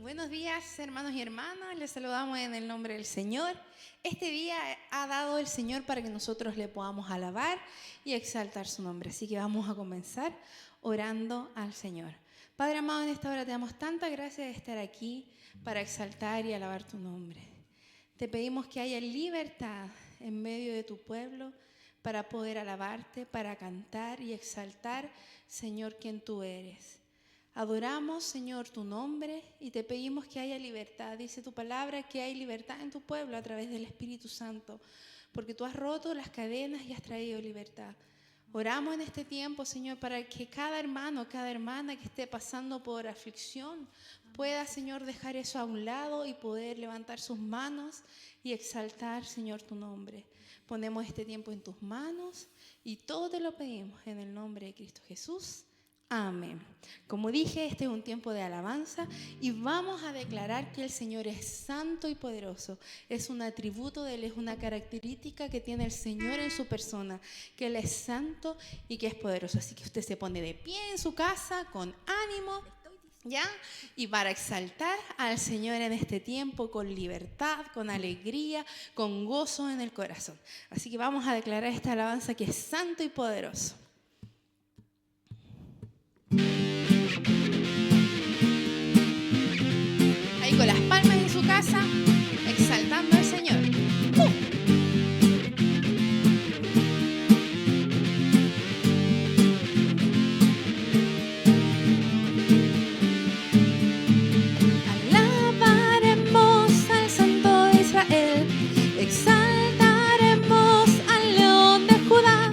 Buenos días, hermanos y hermanas. Les saludamos en el nombre del Señor. Este día ha dado el Señor para que nosotros le podamos alabar y exaltar su nombre. Así que vamos a comenzar orando al Señor. Padre amado, en esta hora te damos tanta gracia de estar aquí para exaltar y alabar tu nombre. Te pedimos que haya libertad en medio de tu pueblo para poder alabarte, para cantar y exaltar, Señor, quien tú eres. Adoramos, Señor, tu nombre y te pedimos que haya libertad. Dice tu palabra que hay libertad en tu pueblo a través del Espíritu Santo, porque tú has roto las cadenas y has traído libertad. Oramos en este tiempo, Señor, para que cada hermano, cada hermana que esté pasando por aflicción pueda, Señor, dejar eso a un lado y poder levantar sus manos y exaltar, Señor, tu nombre. Ponemos este tiempo en tus manos y todo te lo pedimos en el nombre de Cristo Jesús. Amén. Como dije, este es un tiempo de alabanza y vamos a declarar que el Señor es santo y poderoso. Es un atributo de Él, es una característica que tiene el Señor en su persona, que Él es santo y que es poderoso. Así que usted se pone de pie en su casa con ánimo, ¿ya? Y para exaltar al Señor en este tiempo con libertad, con alegría, con gozo en el corazón. Así que vamos a declarar esta alabanza que es santo y poderoso. Ahí con las palmas en su casa, exaltando al Señor. Alabaremos al Santo de Israel, exaltaremos al León de Judá,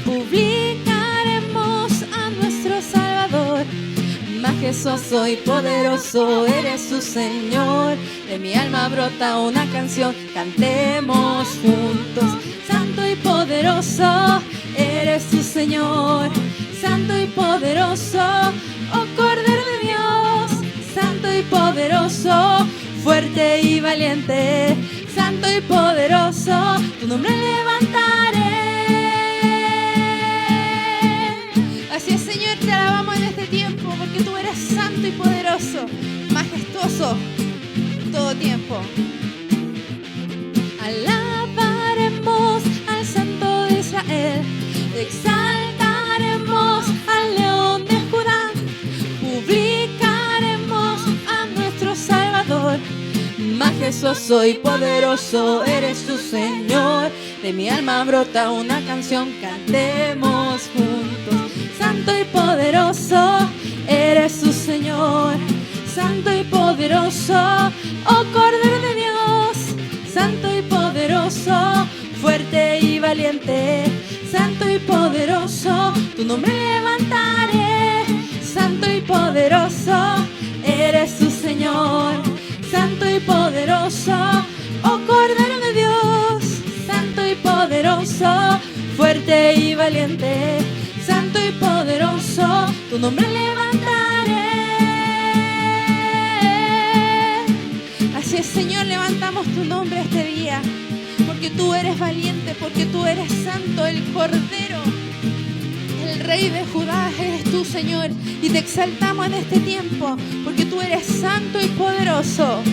publicaremos a nuestro Salvador. Majestuoso y poderoso eres tu Señor, de mi alma brota una canción, cantemos juntos. Santo y poderoso eres tu Señor, santo y poderoso, oh Cordero de Dios, santo y poderoso, fuerte y valiente, santo y poderoso, tu nombre levantaré. Así es, Señor, te alabamos en este tiempo porque tú eres santo y poderoso, majestuoso todo tiempo. Alabaremos al Santo de Israel, exaltaremos al León de Judá, publicaremos a nuestro Salvador. Majestuoso y poderoso eres tu Señor, de mi alma brota una canción, cantemos juntos. Santo y poderoso eres tu Señor, santo y poderoso, oh Cordero de Dios, santo y poderoso, fuerte y valiente, santo y poderoso, tu nombre levantaré. Santo y poderoso eres tu Señor, santo y poderoso, oh Cordero de Dios, santo y poderoso, fuerte y valiente, santo y poderoso, tu nombre levantaré. Así es, Señor, levantamos tu nombre este día, porque tú eres valiente, porque tú eres santo, el Cordero, el Rey de Judá eres tú, Señor, y te exaltamos en este tiempo, porque tú eres santo y poderoso.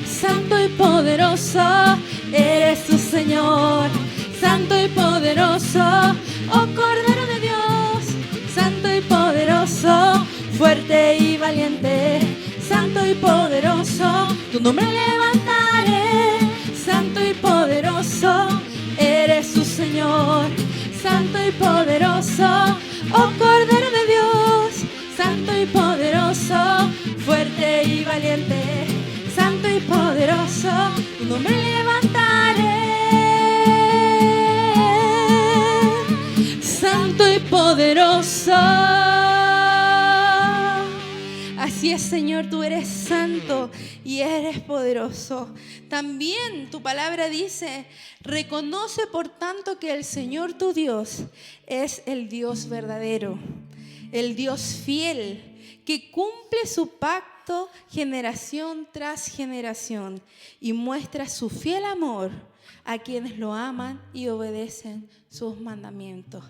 Santo y poderoso eres tu Señor, santo y poderoso, oh Cordero de Dios, santo y poderoso, fuerte y valiente, santo y poderoso, tu nombre levantaré. Santo y poderoso eres tu Señor, santo y poderoso, oh Cordero de Dios, santo y poderoso, fuerte y valiente, santo y poderoso, tu nombre levantaré. Santo y poderoso. Así es, Señor, tú eres santo y eres poderoso. También tu palabra dice, reconoce por tanto que el Señor tu Dios es el Dios verdadero, el Dios fiel, que cumple su pacto generación tras generación y muestra su fiel amor a quienes lo aman y obedecen sus mandamientos.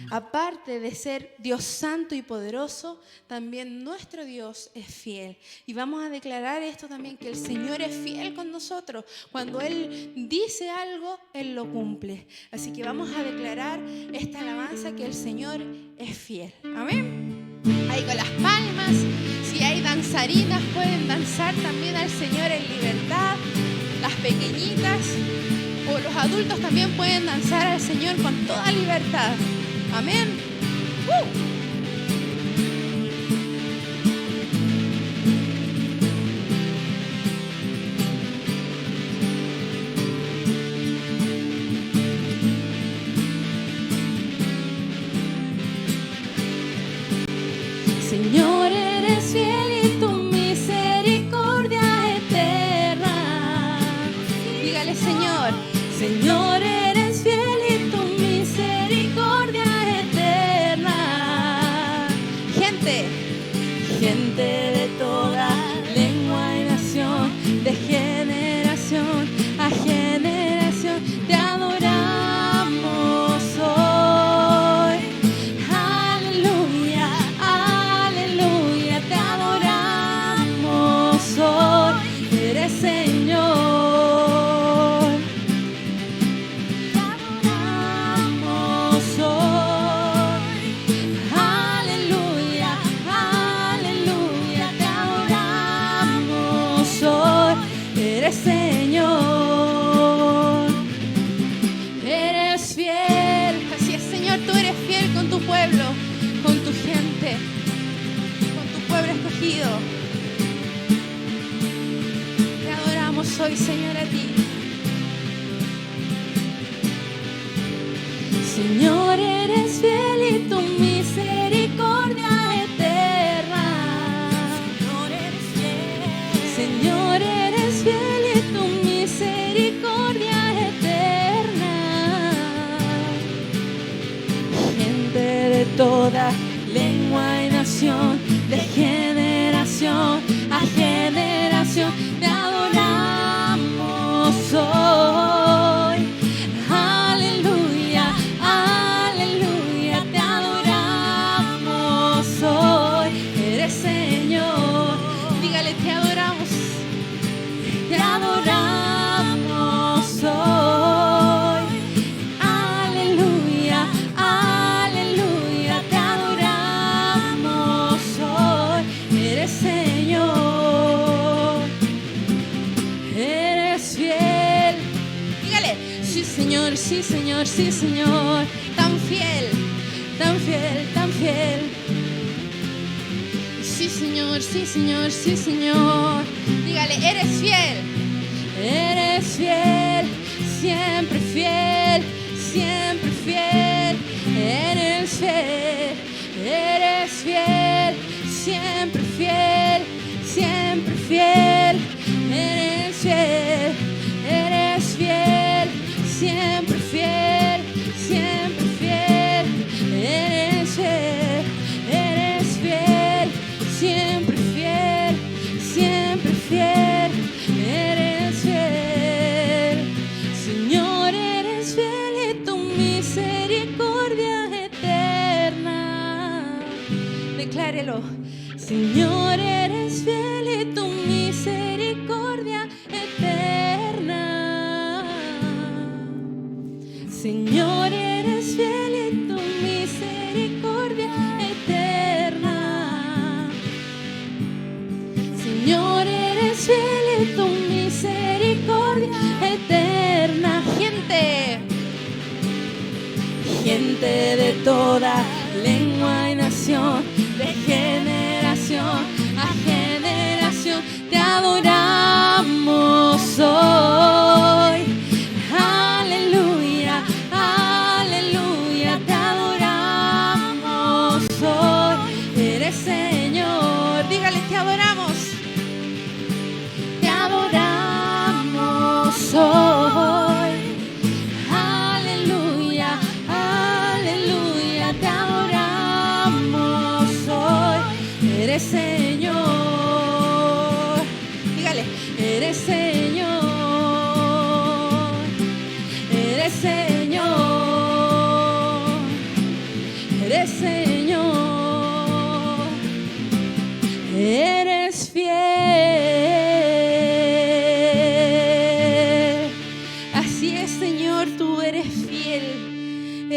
Aparte de ser Dios santo y poderoso, también nuestro Dios es fiel. Y vamos a declarar esto también, que el Señor es fiel con nosotros. Cuando Él dice algo, Él lo cumple. Así que vamos a declarar esta alabanza, que el Señor es fiel. Amén. Ahí con las palmas, si hay danzarinas, pueden danzar también al Señor en libertad. Las pequeñitas o los adultos también pueden danzar al Señor con toda libertad. Amén. Señor, eres fiel y tu misericordia eterna. Dígale, Señor. Señor, eres fiel y tu misericordia eterna. Gente de toda lengua y nación, de generación a generación, te adoramos hoy. Aleluya, aleluya, te adoramos hoy. Eres Señor. Señor, eres fiel. Así es, Señor, tú eres fiel con tu pueblo, con tu gente, con tu pueblo escogido. Te adoramos hoy, Señor, a ti. Señor, eres fiel y tu misericordia eterna. Señor, eres fiel. Señor, eres fiel y tu misericordia eterna. Gente de toda lengua y nación, de generación a generación, te adoramos hoy. Aleluya, aleluya, te adoramos hoy. Eres Señor. Dígale, te adoramos. Te adoramos hoy. Aleluya, aleluya, te adoramos hoy. Eres Señor. Eres fiel. Dígale, Sí, Señor, sí, Señor, sí, Señor. tan fiel. Tan fiel, tan fiel. Sí, Señor, sí, Señor, sí, Señor. Dígale, eres fiel. Eres fiel, siempre fiel, siempre fiel. Eres fiel, eres fiel, siempre fiel, siempre fiel. Eres fiel, eres fiel, siempre fiel, siempre fiel. Eres fiel, eres fiel, siempre fiel, siempre fiel. Eres fiel. Señor, eres fiel y tu misericordia eterna. Declárelo. Señor, eres fiel y tu misericordia eterna. Señor, eres fiel y tu misericordia eterna. Señor, eres fiel y tu misericordia eterna. Gente de toda lengua y nación, de generación a generación, te adoramos hoy. Aleluya, aleluya, te adoramos hoy. Eres Señor. Dígale, te adoramos. Te adoramos hoy. Aleluya, aleluya, te adoramos hoy. Eres Señor. Dígale, Eres Señor.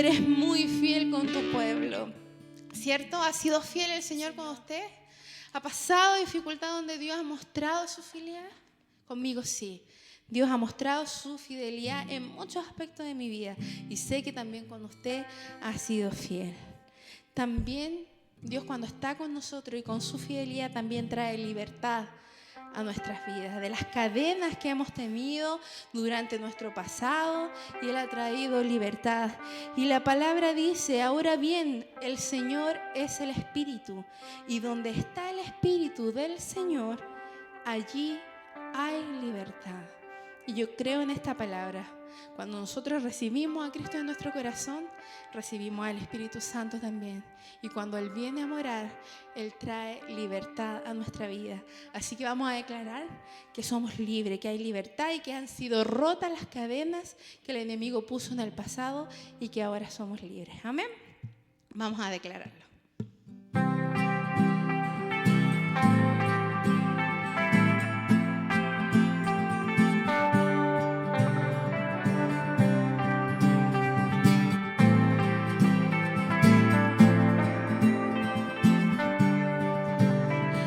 eres muy fiel con tu pueblo, ¿cierto? ¿Ha sido fiel el Señor con usted? ¿Ha pasado dificultad donde Dios ha mostrado su fidelidad? Conmigo sí. Dios ha mostrado su fidelidad en muchos aspectos de mi vida y sé que también con usted ha sido fiel. También Dios, cuando está con nosotros y con su fidelidad, también trae libertad a nuestras vidas, de las cadenas que hemos tenido durante nuestro pasado, y Él ha traído libertad. Y la palabra dice: ahora bien, el Señor es el Espíritu, y donde está el Espíritu del Señor, allí hay libertad. Y yo creo en esta palabra. Cuando nosotros recibimos a Cristo en nuestro corazón, recibimos al Espíritu Santo también. Y cuando Él viene a morar, Él trae libertad a nuestra vida. Así que vamos a declarar que somos libres, que hay libertad y que han sido rotas las cadenas que el enemigo puso en el pasado y que ahora somos libres. Amén. Vamos a declararlo.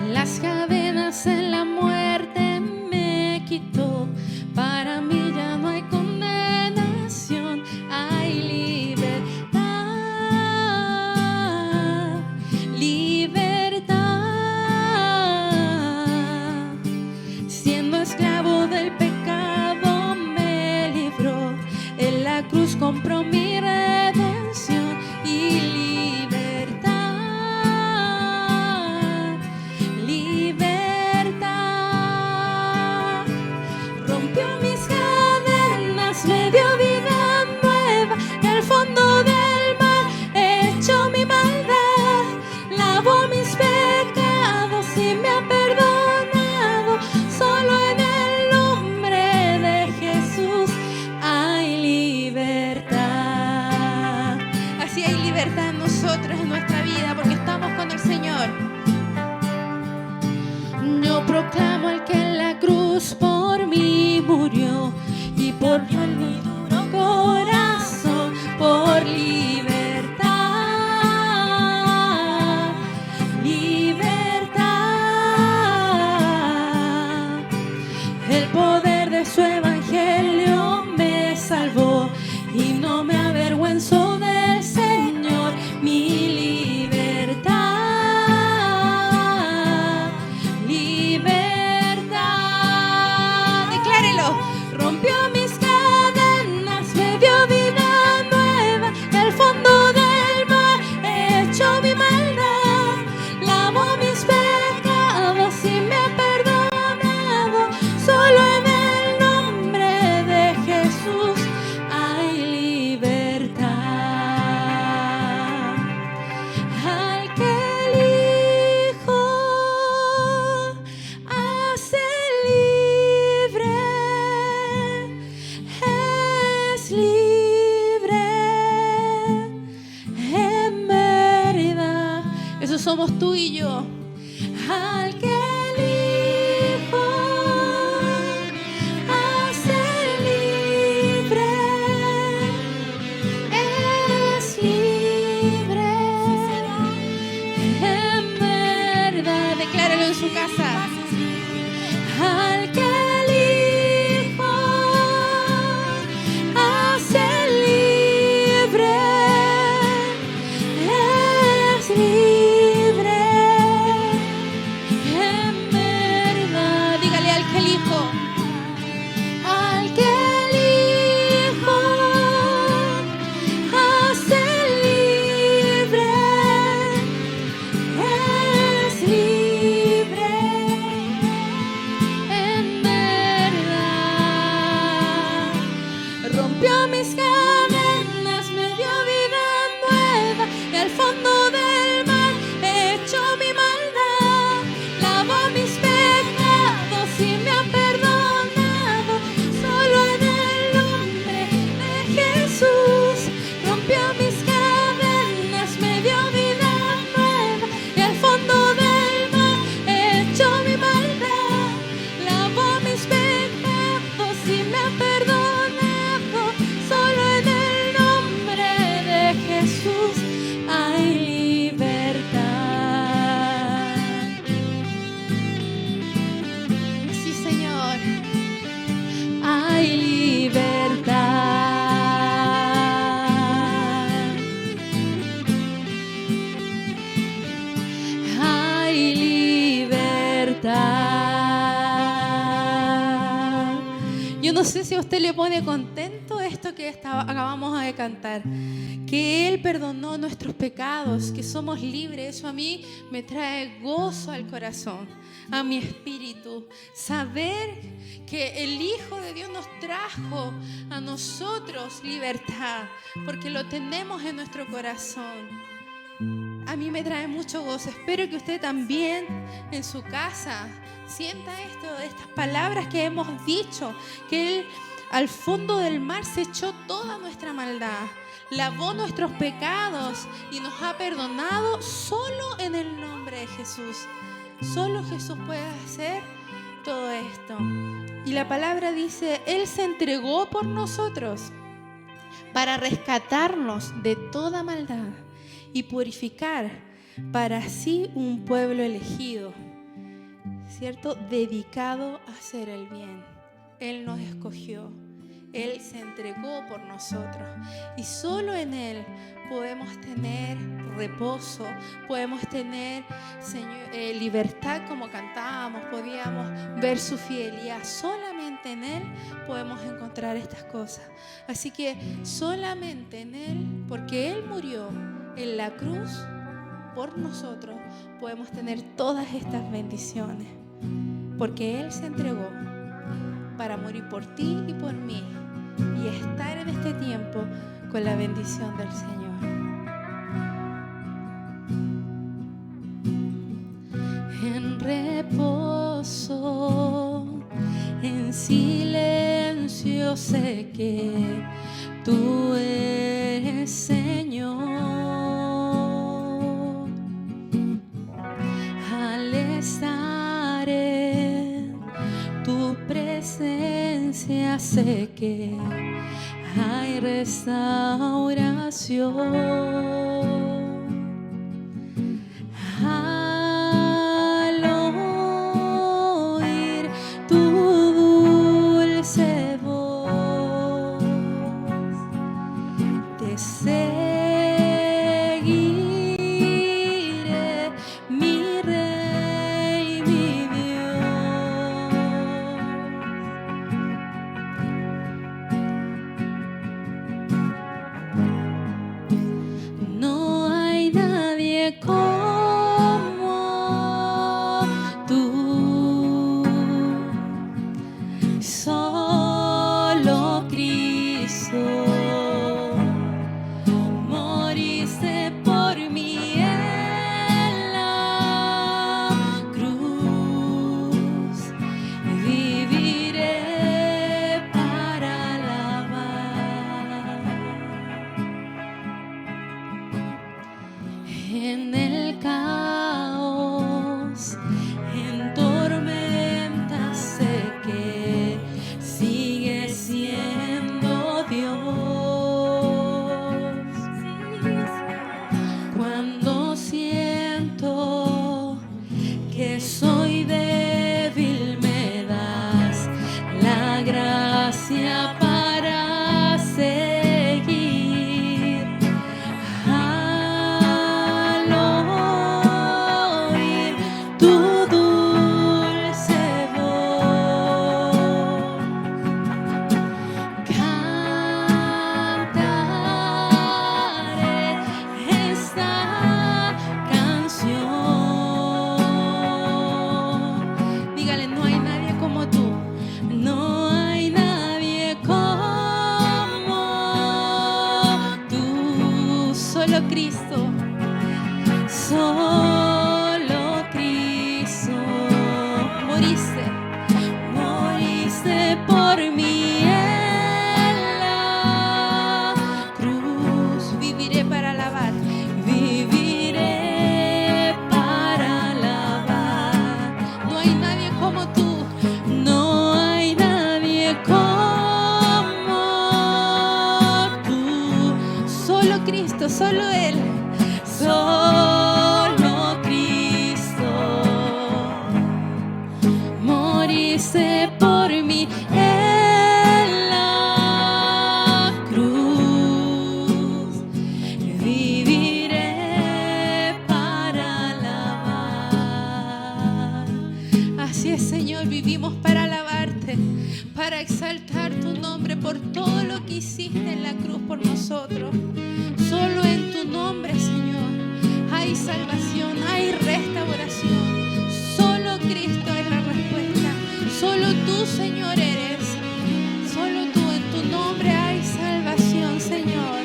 Las cadenas en la muerte me quitó. Para mí ya no hay condenación, hay libertad, libertad. Siendo esclavo del pecado me libró, en la cruz compró mi redención y en nuestra vida porque estamos con el Señor. Yo proclamo al que en la cruz por mí murió y por mi duro corazón, por libertad, libertad. El poder de su evangelio me salvó y no me avergüenzo del Señor. Mi libertad, libertad. Declárelo. Rompió mis cadenas. Yo no sé si a usted le pone contento esto que acabamos de cantar, que Él perdonó nuestros pecados, que somos libres. Eso a mí me trae gozo al corazón, a mi espíritu. Saber que el Hijo de Dios nos trajo a nosotros libertad, porque lo tenemos en nuestro corazón. A mí me trae mucho gozo. Espero que usted también en su casa sienta estas palabras que hemos dicho, que Él al fondo del mar se echó toda nuestra maldad, lavó nuestros pecados y nos ha perdonado solo en el nombre de Jesús. Solo Jesús puede hacer todo esto. Y la palabra dice, Él se entregó por nosotros para rescatarnos de toda maldad y purificar para sí un pueblo elegido, ¿cierto? Dedicado a hacer el bien. Él nos escogió, Él se entregó por nosotros y solo en Él podemos tener reposo, podemos tener, Señor, libertad como cantábamos, podíamos ver su fidelidad. Solamente en Él podemos encontrar estas cosas. Así que solamente en Él, porque Él murió en la cruz por nosotros, podemos tener todas estas bendiciones, porque Él se entregó para morir por ti y por mí y estar en este tiempo con la bendición del Señor. En reposo, en silencio sé que tú eres Señor. Al estar en tu presencia sé que hay restauración. Al oír tu dulce voz, te seguiré, mi Rey, mi Dios. No hay nadie como tú, solo Cristo. Moriste por mí en la cruz, viviré para alabar. En el caos, en tormentas, sé que sigue siendo Dios. Cuando siento que soy débil, me das la gracia para seguir. Al oír tu dulce voz, cantaré esta canción. Dígale, no hay nadie como tú. No hay nadie como tú, solo Cristo. Solo Cristo. Moriste por mí en la cruz. Viviré para alabar. Viviré para alabar. No hay nadie como tú. No hay nadie como tú. Solo Cristo, solo Él. Solo Cristo. Moriste por mí en la cruz. Viviré para alabar. Así es, Señor, vivimos para alabar. alabarte, para exaltar tu nombre por todo lo que hiciste en la cruz por nosotros. Solo en tu nombre, Señor, hay salvación, hay restauración. Solo Cristo es la respuesta. Solo tú, Señor, eres. Solo tú, en tu nombre hay salvación, Señor.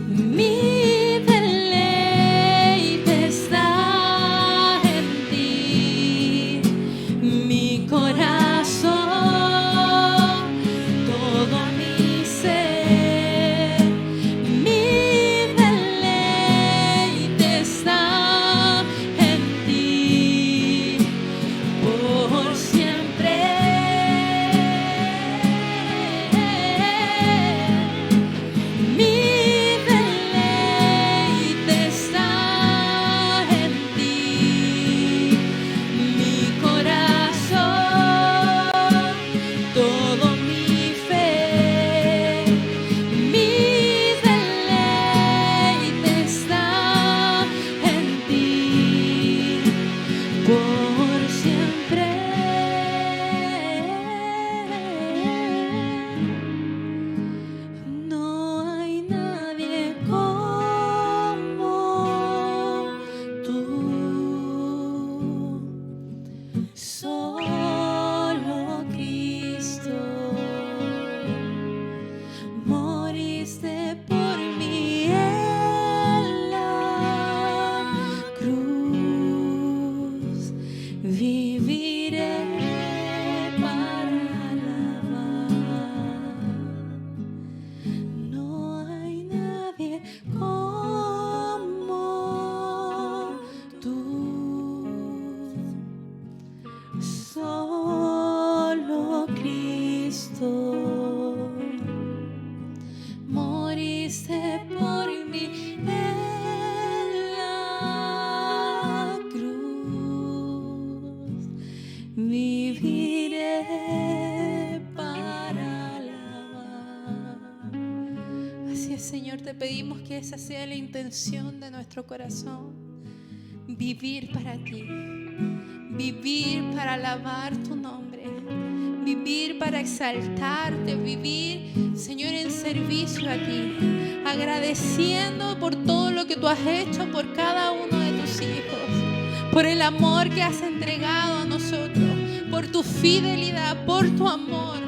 Mi deleite está en ti, mi corazón, todo mi ser. Mi deleite está en ti, por siempre. Mi deleite está en ti, mi corazón, todo mi fe. Mi deleite está en ti, por siempre. No hay nadie como tú, solo Cristo. Moriste por mí en la cruz, viviré para alabar. No hay nadie como tú, solo Cristo. Moriste por mí en la cruz, viviré para alabar. Así es, Señor, te pedimos que esa sea la intención de nuestro corazón. Vivir para ti, vivir para alabar tu nombre, vivir para exaltarte, vivir, Señor, en servicio a ti, agradeciendo por todo lo que tú has hecho por cada uno de tus hijos, por el amor que has entregado a nosotros, por tu fidelidad, por tu amor,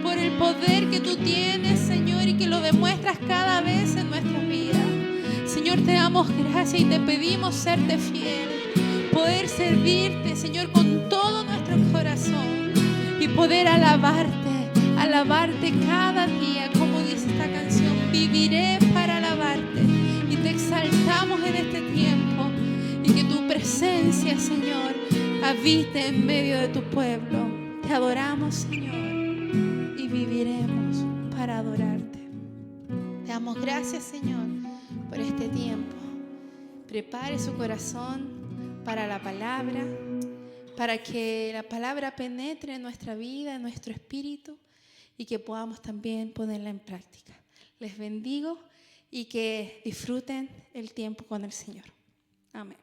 por el poder que tú tienes, Señor, y que lo demuestras cada vez en nuestras vidas. Señor, te damos gracias y te pedimos serte fiel, poder servirte, Señor, con todo nuestro corazón y poder alabarte, alabarte cada día, como dice esta canción. Viviré para alabarte y te exaltamos en este tiempo, y que tu presencia, Señor, habite en medio de tu pueblo. Te adoramos, Señor, y viviremos para adorarte. Te damos gracias, Señor, por este tiempo. Prepare su corazón para la palabra, para que la palabra penetre en nuestra vida, en nuestro espíritu, y que podamos también ponerla en práctica. Les bendigo y que disfruten el tiempo con el Señor. Amén.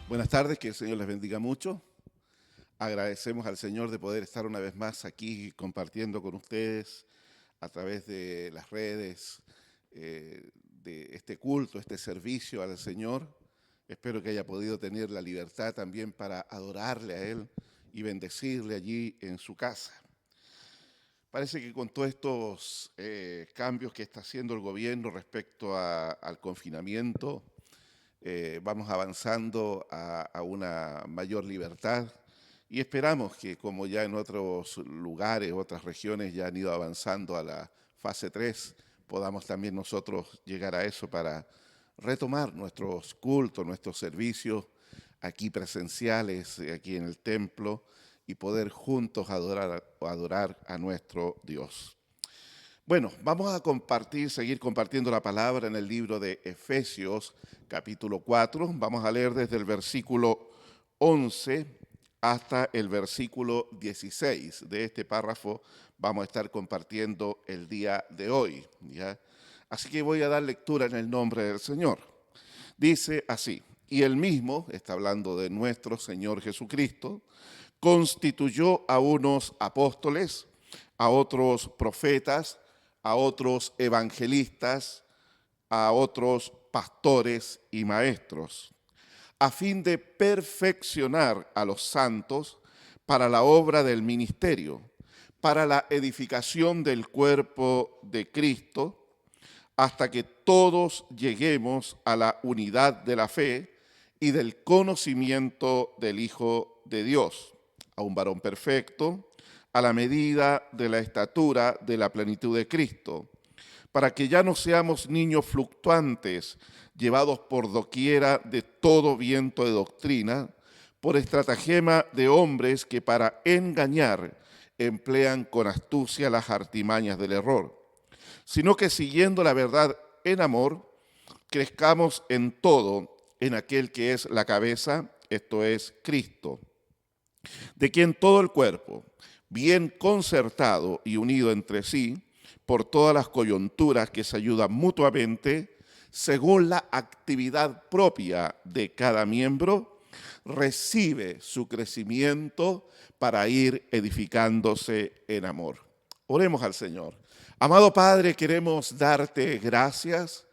Buenas tardes, que el Señor les bendiga mucho. Agradecemos al Señor de poder estar una vez más aquí compartiendo con ustedes a través de las redes, de este culto, este servicio al Señor. Espero que haya podido tener la libertad también para adorarle a Él y bendecirle allí en su casa. Parece que con todos estos cambios que está haciendo el gobierno respecto al confinamiento, vamos avanzando a una mayor libertad y esperamos que, como ya en otros lugares, otras regiones ya han ido avanzando a la fase 3, podamos también nosotros llegar a eso para retomar nuestros cultos, nuestros servicios aquí presenciales, aquí en el templo, y poder juntos adorar a nuestro Dios. Bueno, vamos a seguir compartiendo la palabra en el libro de Efesios, capítulo 4. Vamos a leer desde el versículo 11 hasta el versículo 16. De este párrafo vamos a estar compartiendo el día de hoy, ¿ya? Así que voy a dar lectura en el nombre del Señor. Dice así: y él mismo, está hablando de nuestro Señor Jesucristo, constituyó a unos apóstoles, a otros profetas, a otros evangelistas, a otros pastores y maestros, a fin de perfeccionar a los santos para la obra del ministerio, para la edificación del cuerpo de Cristo, hasta que todos lleguemos a la unidad de la fe y del conocimiento del Hijo de Dios, a un varón perfecto, a la medida de la estatura de la plenitud de Cristo, para que ya no seamos niños fluctuantes, llevados por doquiera de todo viento de doctrina, por estratagema de hombres que para engañar emplean con astucia las artimañas del error, sino que siguiendo la verdad en amor, crezcamos en todo en aquel que es la cabeza, esto es Cristo, de quien todo el cuerpo, bien concertado y unido entre sí, por todas las coyunturas que se ayudan mutuamente, según la actividad propia de cada miembro, recibe su crecimiento para ir edificándose en amor. Oremos al Señor. Amado Padre, queremos darte gracias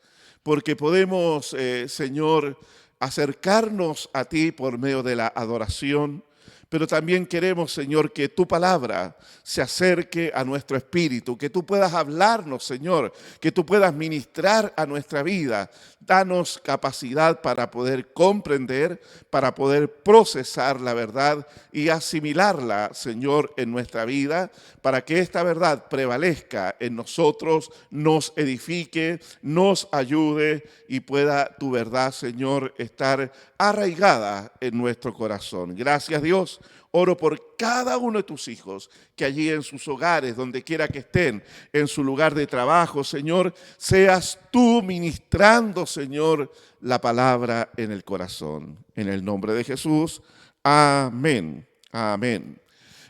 porque podemos, Señor, acercarnos a ti por medio de la adoración, pero también queremos, Señor, que tu palabra se acerque a nuestro espíritu, que tú puedas hablarnos, Señor, que tú puedas ministrar a nuestra vida. Danos capacidad para poder comprender, para poder procesar la verdad y asimilarla, Señor, en nuestra vida, para que esta verdad prevalezca en nosotros, nos edifique, nos ayude y pueda tu verdad, Señor, estar arraigada en nuestro corazón. Gracias, Dios. Oro por cada uno de tus hijos, que allí en sus hogares, donde quiera que estén, en su lugar de trabajo, Señor, seas tú ministrando, Señor, la palabra en el corazón. En el nombre de Jesús, amén, amén.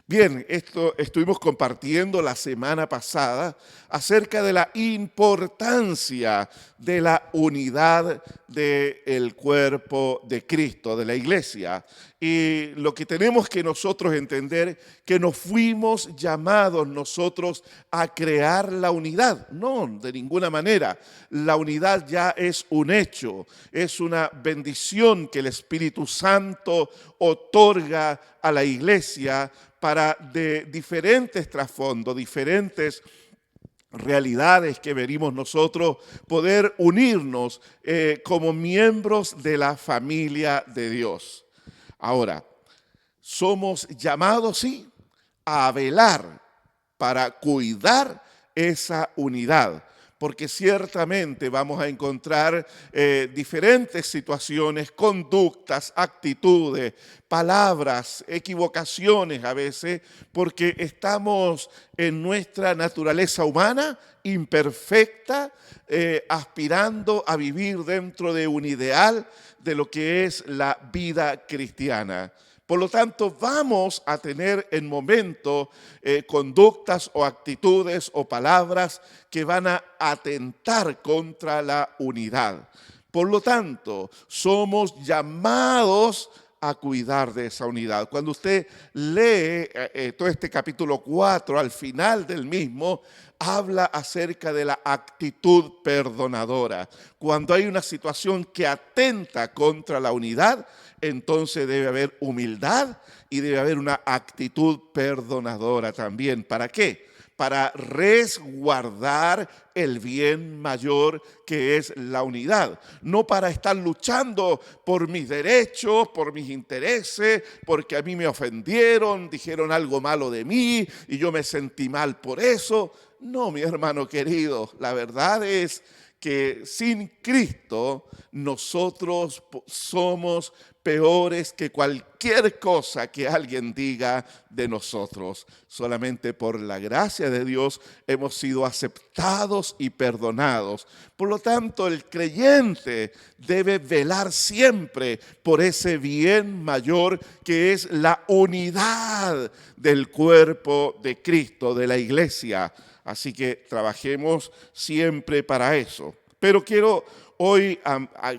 Bien, estuvimos compartiendo la semana pasada acerca de la importancia de la unidad del cuerpo de Cristo, de la iglesia. Y lo que tenemos que nosotros entender, que no fuimos llamados nosotros a crear la unidad. No, de ninguna manera. La unidad ya es un hecho, es una bendición que el Espíritu Santo otorga a la iglesia para de diferentes trasfondos, diferentes realidades que venimos nosotros, poder unirnos como miembros de la familia de Dios. Ahora, somos llamados, sí, a velar para cuidar esa unidad, porque ciertamente vamos a encontrar diferentes situaciones, conductas, actitudes, palabras, equivocaciones a veces, porque estamos en nuestra naturaleza humana imperfecta, aspirando a vivir dentro de un ideal de lo que es la vida cristiana. Por lo tanto, vamos a tener en momentos conductas o actitudes o palabras que van a atentar contra la unidad. Por lo tanto, somos llamados a cuidar de esa unidad. Cuando usted lee todo este capítulo 4, al final del mismo, habla acerca de la actitud perdonadora. Cuando hay una situación que atenta contra la unidad, entonces debe haber humildad y debe haber una actitud perdonadora también. ¿Para qué? para resguardar el bien mayor que es la unidad. No para estar luchando por mis derechos, por mis intereses, porque a mí me ofendieron, dijeron algo malo de mí y yo me sentí mal por eso. No, mi hermano querido, la verdad es que sin Cristo nosotros somos peores que cualquier cosa que alguien diga de nosotros. Solamente por la gracia de Dios hemos sido aceptados y perdonados. Por lo tanto, el creyente debe velar siempre por ese bien mayor que es la unidad del cuerpo de Cristo, de la iglesia. Así que trabajemos siempre para eso. Pero quiero hoy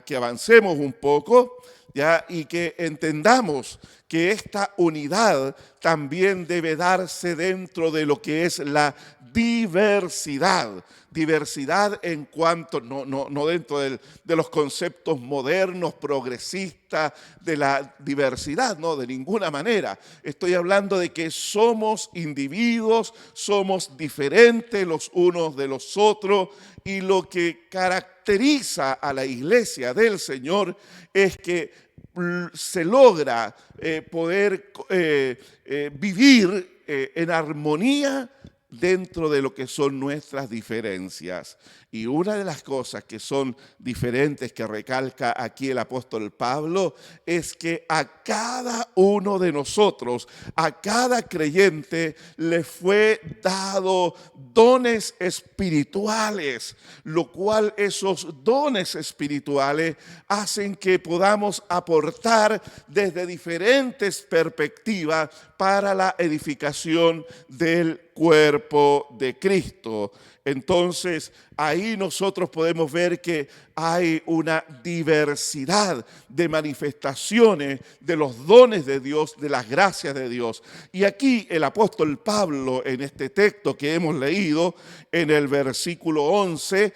que avancemos un poco, ¿ya? Y que entendamos que esta unidad también debe darse dentro de lo que es la diversidad. Diversidad en cuanto, no dentro de los conceptos modernos, progresistas, de la diversidad, no, de ninguna manera. Estoy hablando de que somos individuos, somos diferentes los unos de los otros, y lo que caracteriza a la iglesia del Señor es que se logra poder vivir en armonía dentro de lo que son nuestras diferencias. Y una de las cosas que son diferentes que recalca aquí el apóstol Pablo es que a cada uno de nosotros, a cada creyente, le fue dado dones espirituales, lo cual esos dones espirituales hacen que podamos aportar desde diferentes perspectivas para la edificación del cuerpo de Cristo. Entonces, ahí nosotros podemos ver que hay una diversidad de manifestaciones de los dones de Dios, de las gracias de Dios. Y aquí el apóstol Pablo, en este texto que hemos leído, en el versículo 11,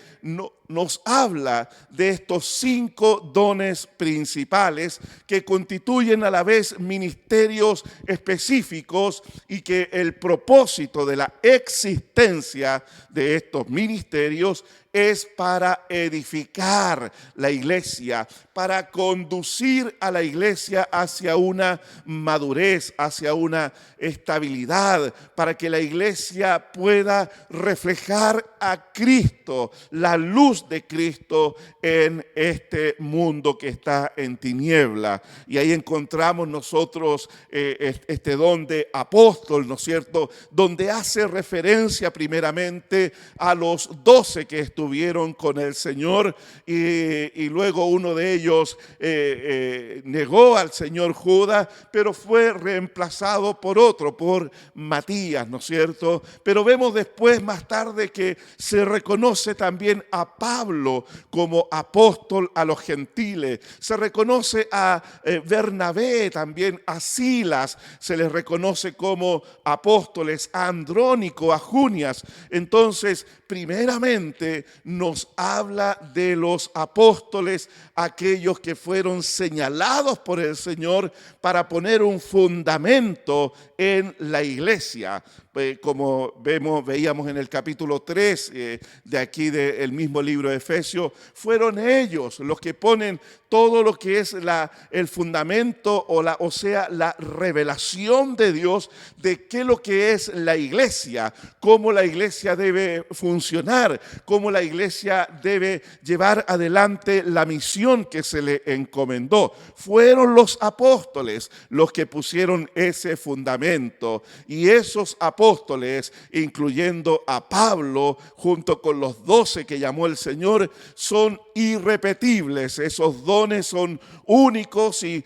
nos habla de estos 5 dones principales que constituyen a la vez ministerios específicos y que el propósito de la existencia de estos ministerios es para edificar la iglesia, para conducir a la iglesia hacia una madurez, hacia una estabilidad, para que la iglesia pueda reflejar a Cristo, la luz de Cristo en este mundo que está en tiniebla. Y ahí encontramos nosotros este don de apóstol, ¿no es cierto?, donde hace referencia primeramente a los 12 que estuvieron con el Señor y luego uno de ellos negó al Señor Judas, pero fue reemplazado por otro, por Matías, ¿no es cierto? Pero vemos después, más tarde, que se reconoce también a Pablo como apóstol a los gentiles, se reconoce a Bernabé, también a Silas, se les reconoce como apóstoles, a Andrónico, a Junias. Entonces, primeramente nos habla de los apóstoles, aquellos que fueron señalados por el Señor para poner un fundamento en la iglesia. Como veíamos en el capítulo 3 de aquí del mismo libro de Efesios, fueron ellos los que ponen todo lo que es el fundamento o sea, la revelación de Dios de qué es lo que es la iglesia, cómo la iglesia debe funcionar, cómo la iglesia debe llevar adelante la misión que se le encomendó. Fueron los apóstoles los que pusieron ese fundamento, y esos apóstoles, incluyendo a Pablo, junto con los 12 que llamó el Señor, son irrepetibles. Esos dones son únicos y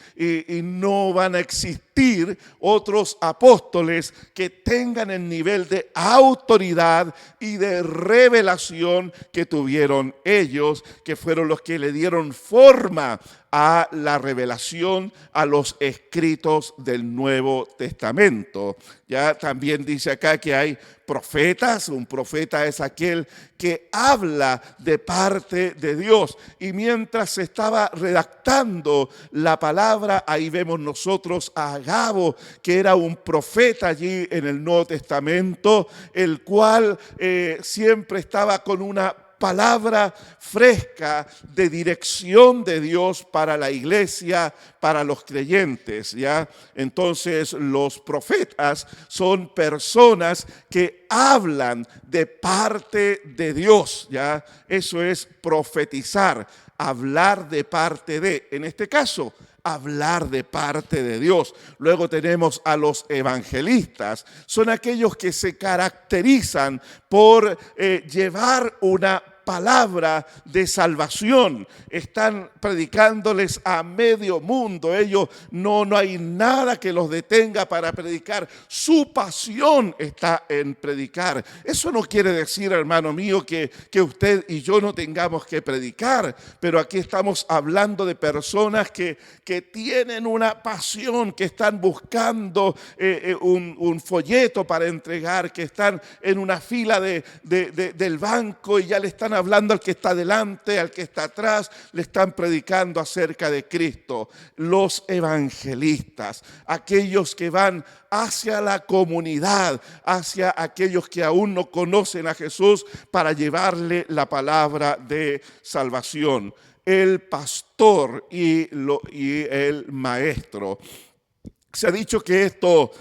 no van a existir otros apóstoles que tengan el nivel de autoridad y de revelación que tuvieron ellos, que fueron los que le dieron forma a la revelación, a los escritos del Nuevo Testamento. Ya también dice acá que hay profetas. Un profeta es aquel que habla de parte de Dios. Y mientras se estaba redactando la palabra, ahí vemos nosotros a Agabo, que era un profeta allí en el Nuevo Testamento, el cual siempre estaba con una palabra fresca de dirección de Dios para la iglesia, para los creyentes, ¿ya? Entonces, los profetas son personas que hablan de parte de Dios, ¿ya? Eso es profetizar, hablar de parte de, en este caso, hablar de parte de Dios. Luego tenemos a los evangelistas. Son aquellos que se caracterizan por llevar una palabra de salvación. Están predicándoles a medio mundo. Ellos no hay nada que los detenga para predicar. Su pasión está en predicar. Eso no quiere decir, hermano mío, que usted y yo no tengamos que predicar, pero aquí estamos hablando de personas que tienen una pasión, que están buscando un folleto para entregar, que están en una fila del banco y ya le están hablando al que está delante, al que está atrás, le están predicando acerca de Cristo. Los evangelistas, aquellos que van hacia la comunidad, hacia aquellos que aún no conocen a Jesús para llevarle la palabra de salvación. El pastor y el maestro. Se ha dicho que estos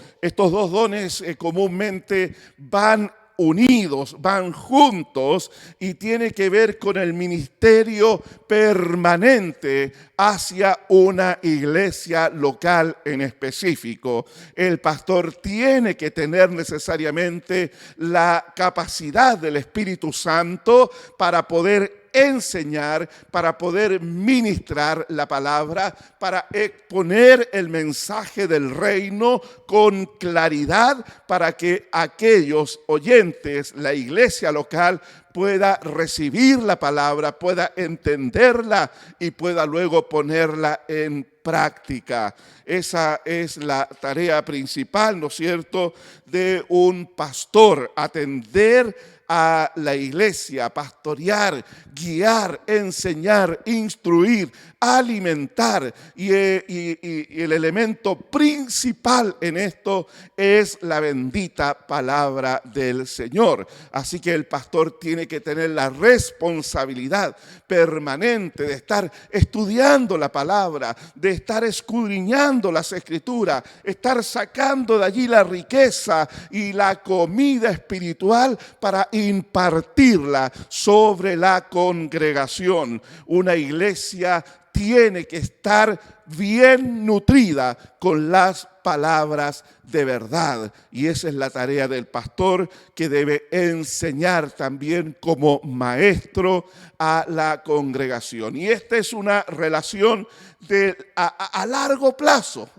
dos dones comúnmente van unidos, van juntos y tiene que ver con el ministerio permanente hacia una iglesia local en específico. El pastor tiene que tener necesariamente la capacidad del Espíritu Santo para poder enseñar, para poder ministrar la palabra, para exponer el mensaje del reino con claridad, para que aquellos oyentes, la iglesia local, pueda recibir la palabra, pueda entenderla y pueda luego ponerla en práctica. Esa es la tarea principal, ¿no es cierto?, de un pastor: atender a la iglesia, pastorear, guiar, enseñar, instruir, alimentar. Y el elemento principal en esto es la bendita palabra del Señor. Así que el pastor tiene que tener la responsabilidad permanente de estar estudiando la palabra, de estar escudriñando las Escrituras, estar sacando de allí la riqueza y la comida espiritual para impartirla sobre la congregación. Una iglesia tiene que estar bien nutrida con las palabras de verdad. Y esa es la tarea del pastor, que debe enseñar también como maestro a la congregación. Y esta es una relación a largo plazo,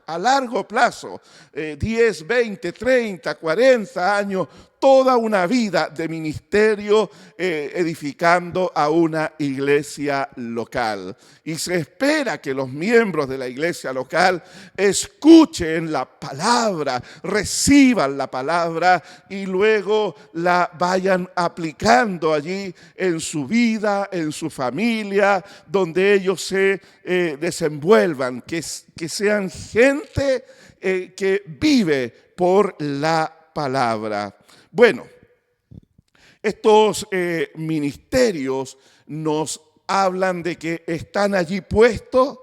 10, 20, 30, 40 años, toda una vida de ministerio edificando a una iglesia local. Y se espera que los miembros de la iglesia local escuchen la palabra, reciban la palabra y luego la vayan aplicando allí en su vida, en su familia, donde ellos se desenvuelvan, que sean gente que vive por la palabra. Bueno, estos ministerios nos hablan de que están allí puestos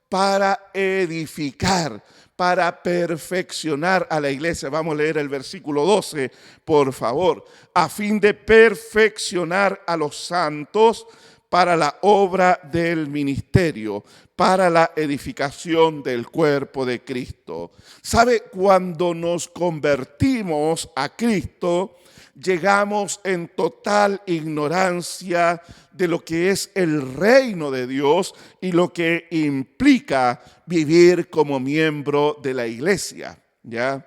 para edificar, para perfeccionar a la iglesia. Vamos a leer el versículo 12, por favor. A fin de perfeccionar a los santos para la obra del ministerio, para la edificación del cuerpo de Cristo. ¿Sabe? Cuando nos convertimos a Cristo, llegamos en total ignorancia de lo que es el reino de Dios y lo que implica vivir como miembro de la iglesia, ¿ya?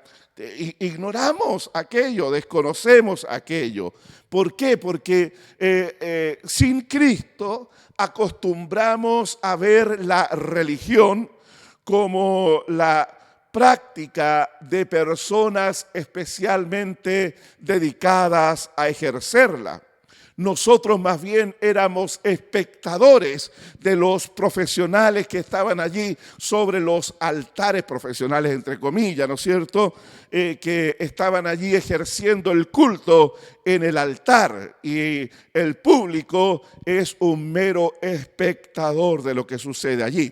Ignoramos aquello, desconocemos aquello. ¿Por qué? Porque sin Cristo acostumbramos a ver la religión como la práctica de personas especialmente dedicadas a ejercerla. Nosotros más bien éramos espectadores de los profesionales que estaban allí sobre los altares profesionales, entre comillas, ¿no es cierto? Que estaban allí ejerciendo el culto en el altar, y el público es un mero espectador de lo que sucede allí.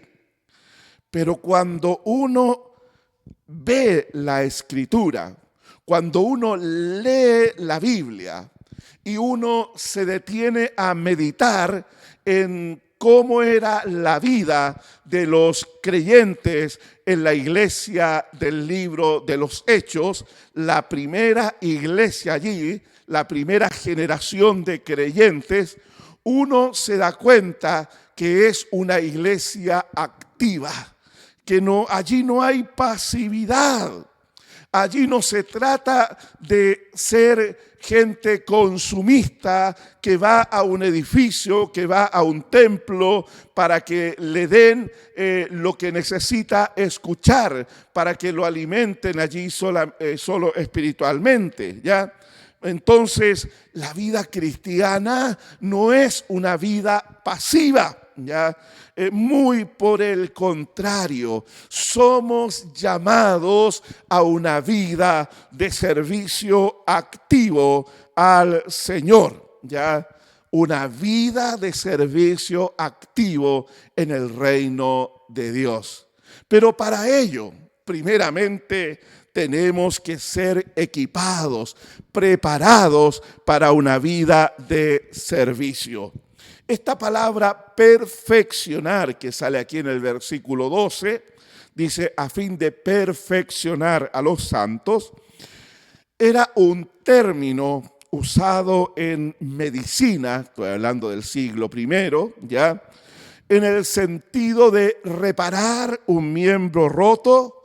Pero cuando uno ve la Escritura, cuando uno lee la Biblia y uno se detiene a meditar en cómo era la vida de los creyentes en la iglesia del libro de los Hechos, la primera iglesia allí, la primera generación de creyentes, uno se da cuenta que es una iglesia activa, que allí no hay pasividad. Allí no se trata de ser gente consumista que va a un edificio, que va a un templo para que le den lo que necesita escuchar, para que lo alimenten allí solo espiritualmente, ¿ya? Entonces, la vida cristiana no es una vida pasiva, ¿ya? Muy por el contrario, somos llamados a una vida de servicio activo al Señor, ¿ya? Una vida de servicio activo en el reino de Dios. Pero para ello, primeramente, tenemos que ser equipados, preparados para una vida de servicio. Esta palabra perfeccionar que sale aquí en el versículo 12, dice a fin de perfeccionar a los santos, era un término usado en medicina, estoy hablando del siglo I, ¿ya? En el sentido de reparar un miembro roto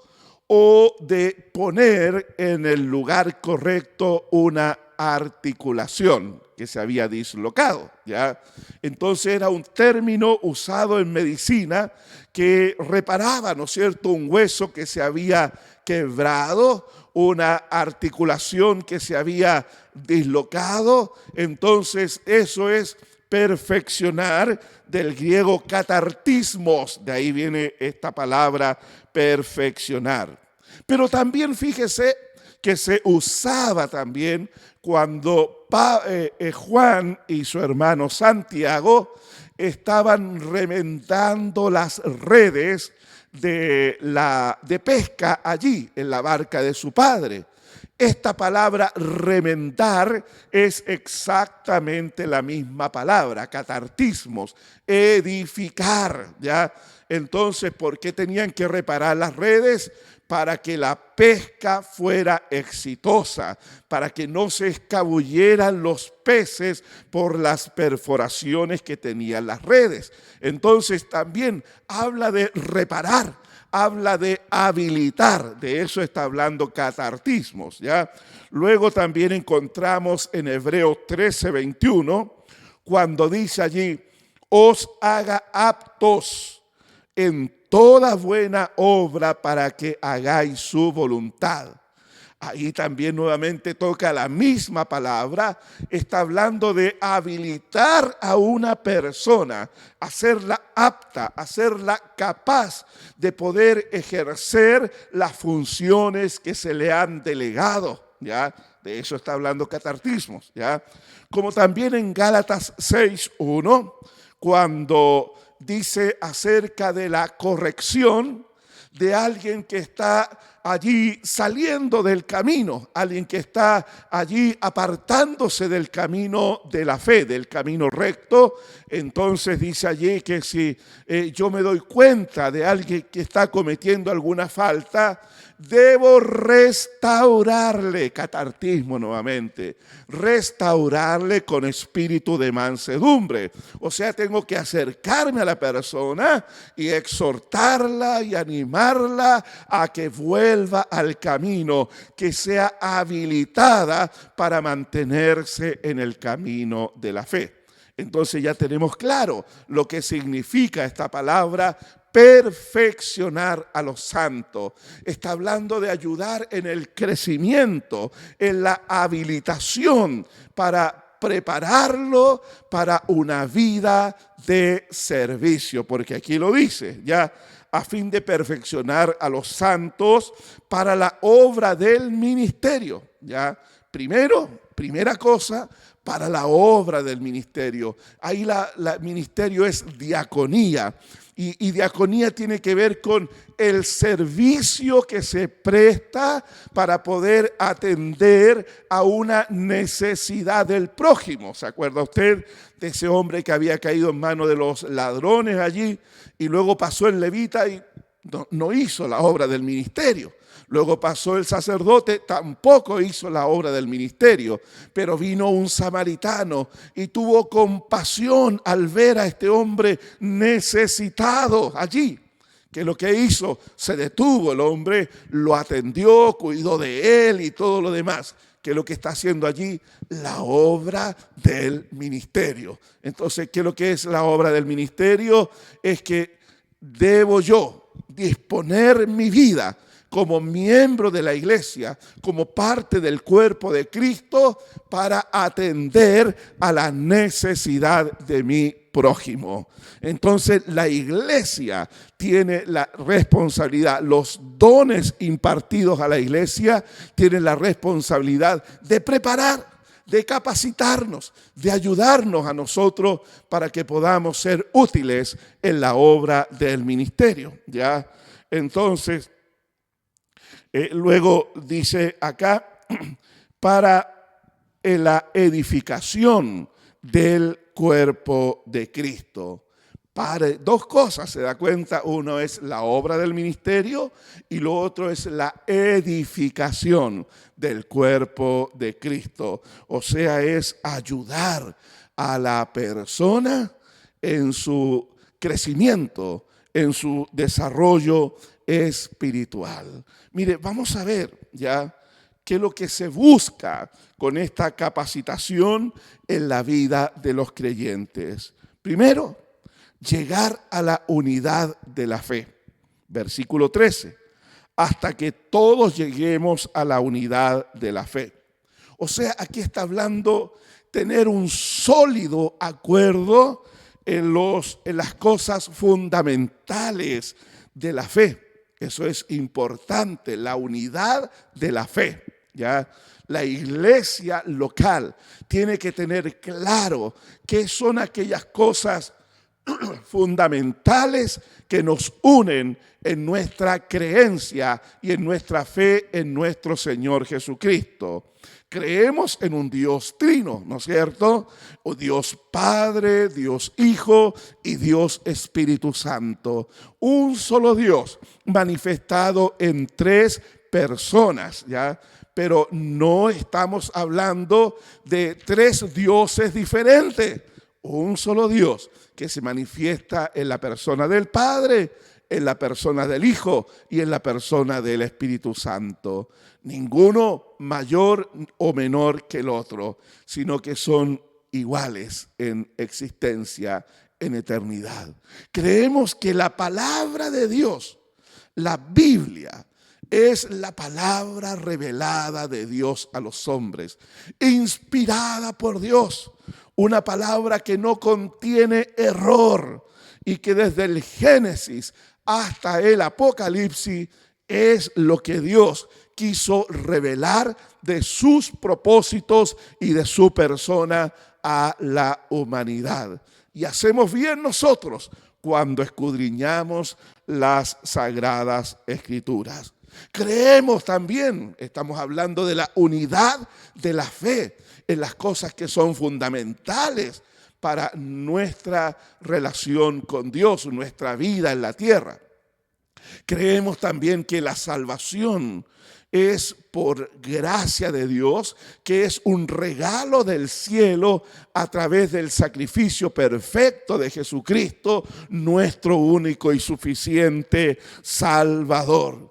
o de poner en el lugar correcto una articulación que se había dislocado, ¿ya? Entonces era un término usado en medicina que reparaba, ¿no es cierto?, un hueso que se había quebrado, una articulación que se había dislocado. Entonces eso es perfeccionar, del griego katartismos, de ahí viene esta palabra perfeccionar. Pero también fíjese que se usaba también cuando Juan y su hermano Santiago estaban remendando las redes de pesca allí en la barca de su padre. Esta palabra remendar es exactamente la misma palabra, katartismos, edificar, ¿ya? Entonces, ¿por qué tenían que reparar las redes? Para que la pesca fuera exitosa, para que no se escabulleran los peces por las perforaciones que tenían las redes. Entonces también habla de reparar, habla de habilitar, de eso está hablando katartismos, ¿ya? Luego también encontramos en Hebreos 13:21, cuando dice allí, os haga aptos en toda buena obra para que hagáis su voluntad. Ahí también nuevamente toca la misma palabra, está hablando de habilitar a una persona, hacerla apta, hacerla capaz de poder ejercer las funciones que se le han delegado, ¿ya? De eso está hablando katartismos, ¿ya? Como también en Gálatas 6:1, cuando dice acerca de la corrección de alguien que está allí saliendo del camino, alguien que está allí apartándose del camino de la fe, del camino recto. Entonces dice allí que si yo me doy cuenta de alguien que está cometiendo alguna falta, debo restaurarle, katartismo nuevamente, restaurarle con espíritu de mansedumbre. O sea, tengo que acercarme a la persona y exhortarla y animarla a que vuelva al camino, que sea habilitada para mantenerse en el camino de la fe. Entonces ya tenemos claro lo que significa esta palabra perfeccionar a los santos. Está hablando de ayudar en el crecimiento, en la habilitación para prepararlo para una vida de servicio, porque aquí lo dice, ya, a fin de perfeccionar a los santos para la obra del ministerio, ya. Primera cosa, para la obra del ministerio. Ahí la ministerio es diaconía. Y diaconía tiene que ver con el servicio que se presta para poder atender a una necesidad del prójimo. ¿Se acuerda usted de ese hombre que había caído en manos de los ladrones allí y luego pasó el levita y no hizo la obra del ministerio? Luego pasó el sacerdote, tampoco hizo la obra del ministerio, pero vino un samaritano y tuvo compasión al ver a este hombre necesitado allí. Que lo que hizo, se detuvo, el hombre lo atendió, cuidó de él y todo lo demás. Que lo que está haciendo allí, la obra del ministerio. Entonces, ¿qué es lo que es la obra del ministerio? Es que debo yo disponer mi vida como miembro de la iglesia, como parte del cuerpo de Cristo, para atender a la necesidad de mi prójimo. Entonces la iglesia tiene la responsabilidad, los dones impartidos a la iglesia tienen la responsabilidad de preparar, de capacitarnos, de ayudarnos a nosotros para que podamos ser útiles en la obra del ministerio. ¿Ya? Entonces, luego dice acá, para la edificación del cuerpo de Cristo. Para dos cosas se da cuenta, uno es la obra del ministerio y lo otro es la edificación del cuerpo de Cristo. O sea, es ayudar a la persona en su crecimiento, en su desarrollo espiritual. Mire, vamos a ver ya qué es lo que se busca con esta capacitación en la vida de los creyentes. Primero, llegar a la unidad de la fe. Versículo 13, hasta que todos lleguemos a la unidad de la fe. O sea, aquí está hablando tener un sólido acuerdo en las cosas fundamentales de la fe. Eso es importante, la unidad de la fe. ¿Ya? La iglesia local tiene que tener claro qué son aquellas cosas fundamentales que nos unen en nuestra creencia y en nuestra fe en nuestro Señor Jesucristo. Creemos en un Dios trino, ¿no es cierto? O Dios Padre, Dios Hijo y Dios Espíritu Santo. Un solo Dios manifestado en tres personas, ¿ya? Pero no estamos hablando de tres dioses diferentes. Un solo Dios que se manifiesta en la persona del Padre, en la persona del Hijo y en la persona del Espíritu Santo. Ninguno mayor o menor que el otro, sino que son iguales en existencia, en eternidad. Creemos que la palabra de Dios, la Biblia, es la palabra revelada de Dios a los hombres, inspirada por Dios. Una palabra que no contiene error y que desde el Génesis hasta el Apocalipsis es lo que Dios quiso revelar de sus propósitos y de su persona a la humanidad. Y hacemos bien nosotros cuando escudriñamos las Sagradas Escrituras. Creemos también, estamos hablando de la unidad de la fe en las cosas que son fundamentales para nuestra relación con Dios, nuestra vida en la tierra. Creemos también que la salvación es por gracia de Dios, que es un regalo del cielo a través del sacrificio perfecto de Jesucristo, nuestro único y suficiente Salvador.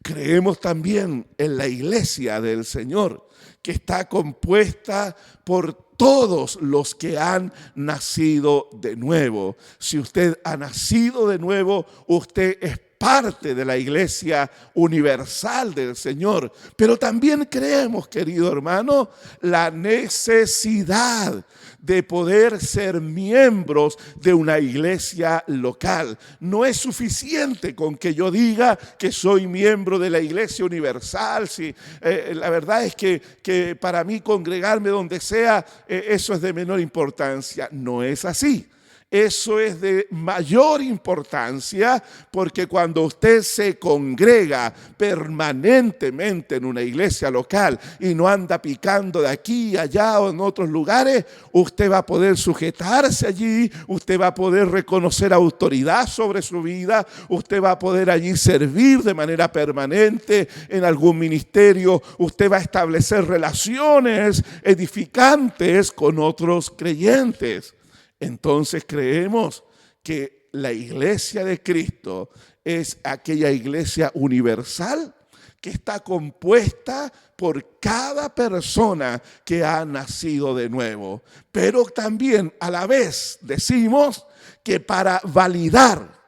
Creemos también en la iglesia del Señor, que está compuesta por todos los que han nacido de nuevo. Si usted ha nacido de nuevo, usted es parte de la iglesia universal del Señor, pero también creemos, querido hermano, la necesidad de poder ser miembros de una iglesia local. No es suficiente con que yo diga que soy miembro de la iglesia universal. Sí, la verdad es que para mí congregarme donde sea, eso es de menor importancia. No es así. Eso es de mayor importancia, porque cuando usted se congrega permanentemente en una iglesia local y no anda picando de aquí, allá o en otros lugares, usted va a poder sujetarse allí, usted va a poder reconocer autoridad sobre su vida, usted va a poder allí servir de manera permanente en algún ministerio, usted va a establecer relaciones edificantes con otros creyentes. Entonces creemos que la iglesia de Cristo es aquella iglesia universal que está compuesta por cada persona que ha nacido de nuevo. Pero también a la vez decimos que para validar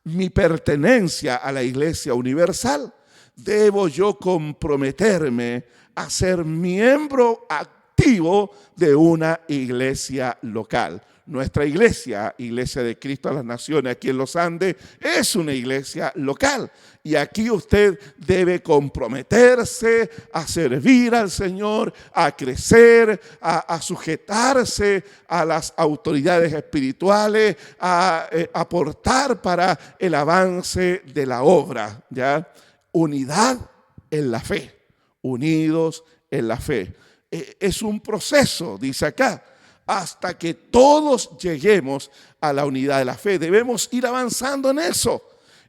mi pertenencia a la iglesia universal, debo yo comprometerme a ser miembro activo de una iglesia local. Nuestra iglesia, Iglesia de Cristo a las Naciones, aquí en los Andes, es una iglesia local. Y aquí usted debe comprometerse a servir al Señor, a crecer, a sujetarse a las autoridades espirituales, a aportar para el avance de la obra, ¿ya? Unidad en la fe, unidos en la fe. Es un proceso, dice acá, hasta que todos lleguemos a la unidad de la fe. Debemos ir avanzando en eso.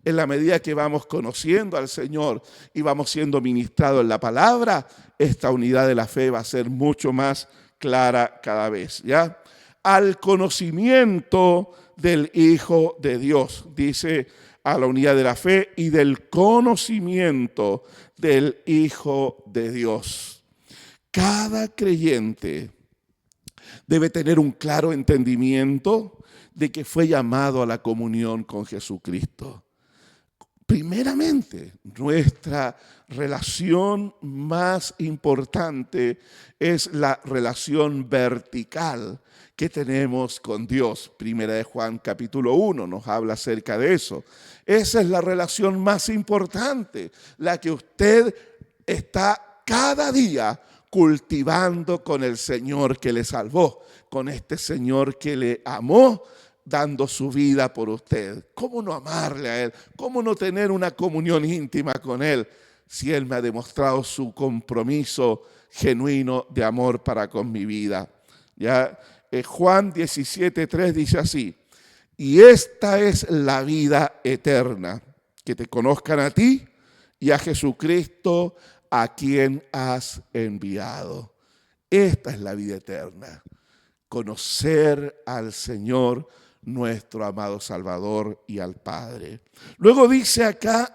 En la medida que vamos conociendo al Señor y vamos siendo ministrados en la palabra, esta unidad de la fe va a ser mucho más clara cada vez, ¿ya? Al conocimiento del Hijo de Dios, dice, a la unidad de la fe y del conocimiento del Hijo de Dios. Cada creyente debe tener un claro entendimiento de que fue llamado a la comunión con Jesucristo. Primeramente, nuestra relación más importante es la relación vertical que tenemos con Dios. Primera de Juan capítulo 1 nos habla acerca de eso. Esa es la relación más importante, la que usted está cada día cultivando con el Señor que le salvó, con este Señor que le amó, dando su vida por usted. ¿Cómo no amarle a Él? ¿Cómo no tener una comunión íntima con Él si Él me ha demostrado su compromiso genuino de amor para con mi vida? Ya, Juan 17:3 dice así: y esta es la vida eterna, que te conozcan a ti y a Jesucristo, a quien has enviado. Esta es la vida eterna, conocer al Señor, nuestro amado Salvador, y al Padre. Luego dice acá,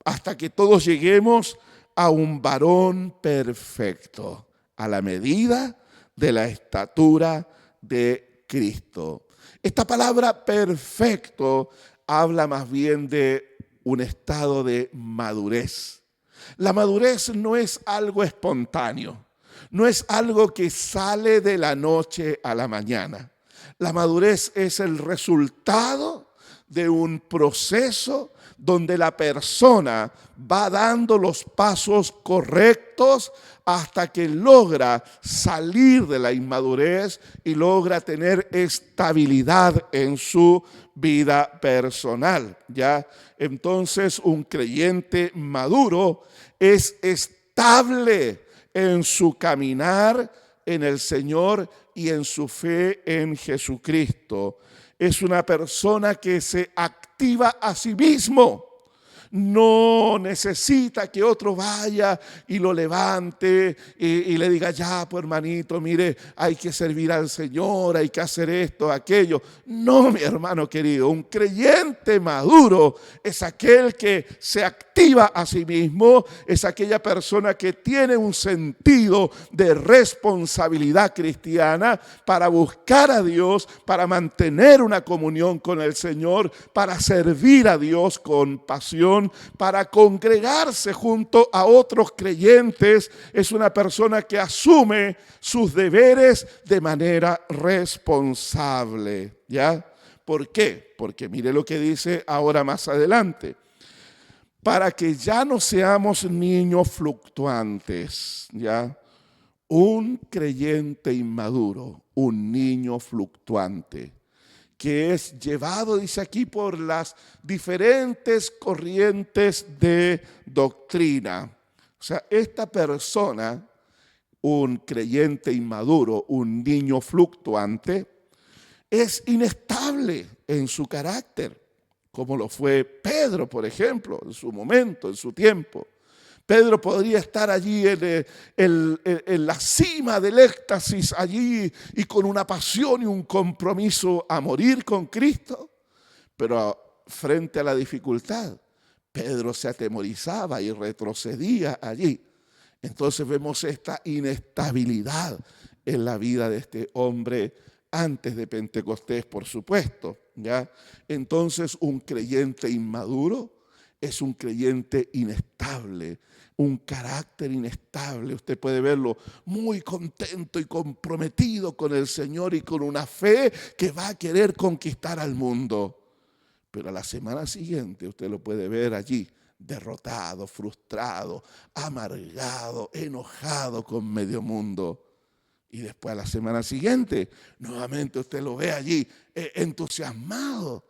hasta que todos lleguemos a un varón perfecto, a la medida de la estatura de Cristo. Esta palabra perfecto habla más bien de un estado de madurez. La madurez no es algo espontáneo, no es algo que sale de la noche a la mañana. La madurez es el resultado de un proceso donde la persona va dando los pasos correctos hasta que logra salir de la inmadurez y logra tener estabilidad en su vida personal, ¿ya? Entonces, un creyente maduro es estable en su caminar en el Señor y en su fe en Jesucristo. Es una persona que se activa a sí mismo. no necesita que otro vaya y lo levante y le diga, ya, pues hermanito, mire, hay que servir al Señor, hay que hacer esto, aquello. No, mi hermano querido, un creyente maduro es aquel que se activa a sí mismo, es aquella persona que tiene un sentido de responsabilidad cristiana para buscar a Dios, para mantener una comunión con el Señor, para servir a Dios con pasión, para congregarse junto a otros creyentes. Es una persona que asume sus deberes de manera responsable, ¿ya? ¿Por qué? Porque mire lo que dice ahora más adelante. Para que ya no seamos niños fluctuantes, ¿ya? Un creyente inmaduro, un niño fluctuante, que es llevado, dice aquí, por las diferentes corrientes de doctrina. O sea, esta persona, un creyente inmaduro, un niño fluctuante, es inestable en su carácter, como lo fue Pedro, por ejemplo, en su momento, en su tiempo. Pedro podría estar allí en la cima del éxtasis, allí y con una pasión y un compromiso a morir con Cristo, pero frente a la dificultad, Pedro se atemorizaba y retrocedía allí. Entonces vemos esta inestabilidad en la vida de este hombre antes de Pentecostés, por supuesto, ¿ya? Entonces un creyente inmaduro es un creyente inestable, un carácter inestable. Usted puede verlo muy contento y comprometido con el Señor y con una fe que va a querer conquistar al mundo. Pero a la semana siguiente usted lo puede ver allí derrotado, frustrado, amargado, enojado con medio mundo. Y después a la semana siguiente nuevamente usted lo ve allí entusiasmado.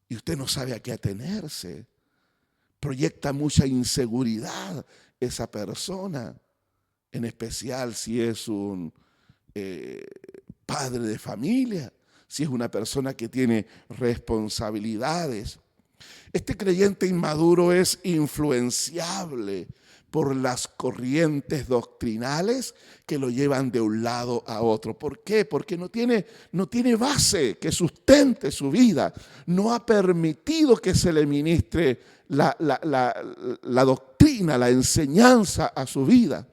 Y usted no sabe a qué atenerse. Proyecta mucha inseguridad esa persona, en especial si es un padre de familia, si es una persona que tiene responsabilidades. Este creyente inmaduro es influenciable por las corrientes doctrinales que lo llevan de un lado a otro. ¿Por qué? Porque no tiene base que sustente su vida. No ha permitido que se le ministre la doctrina, la enseñanza a su vida.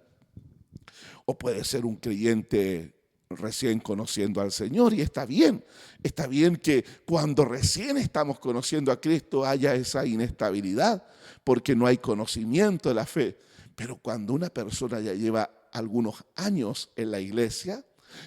O puede ser un creyente recién conociendo al Señor, y está bien que cuando recién estamos conociendo a Cristo haya esa inestabilidad, porque no hay conocimiento de la fe. Pero cuando una persona ya lleva algunos años en la iglesia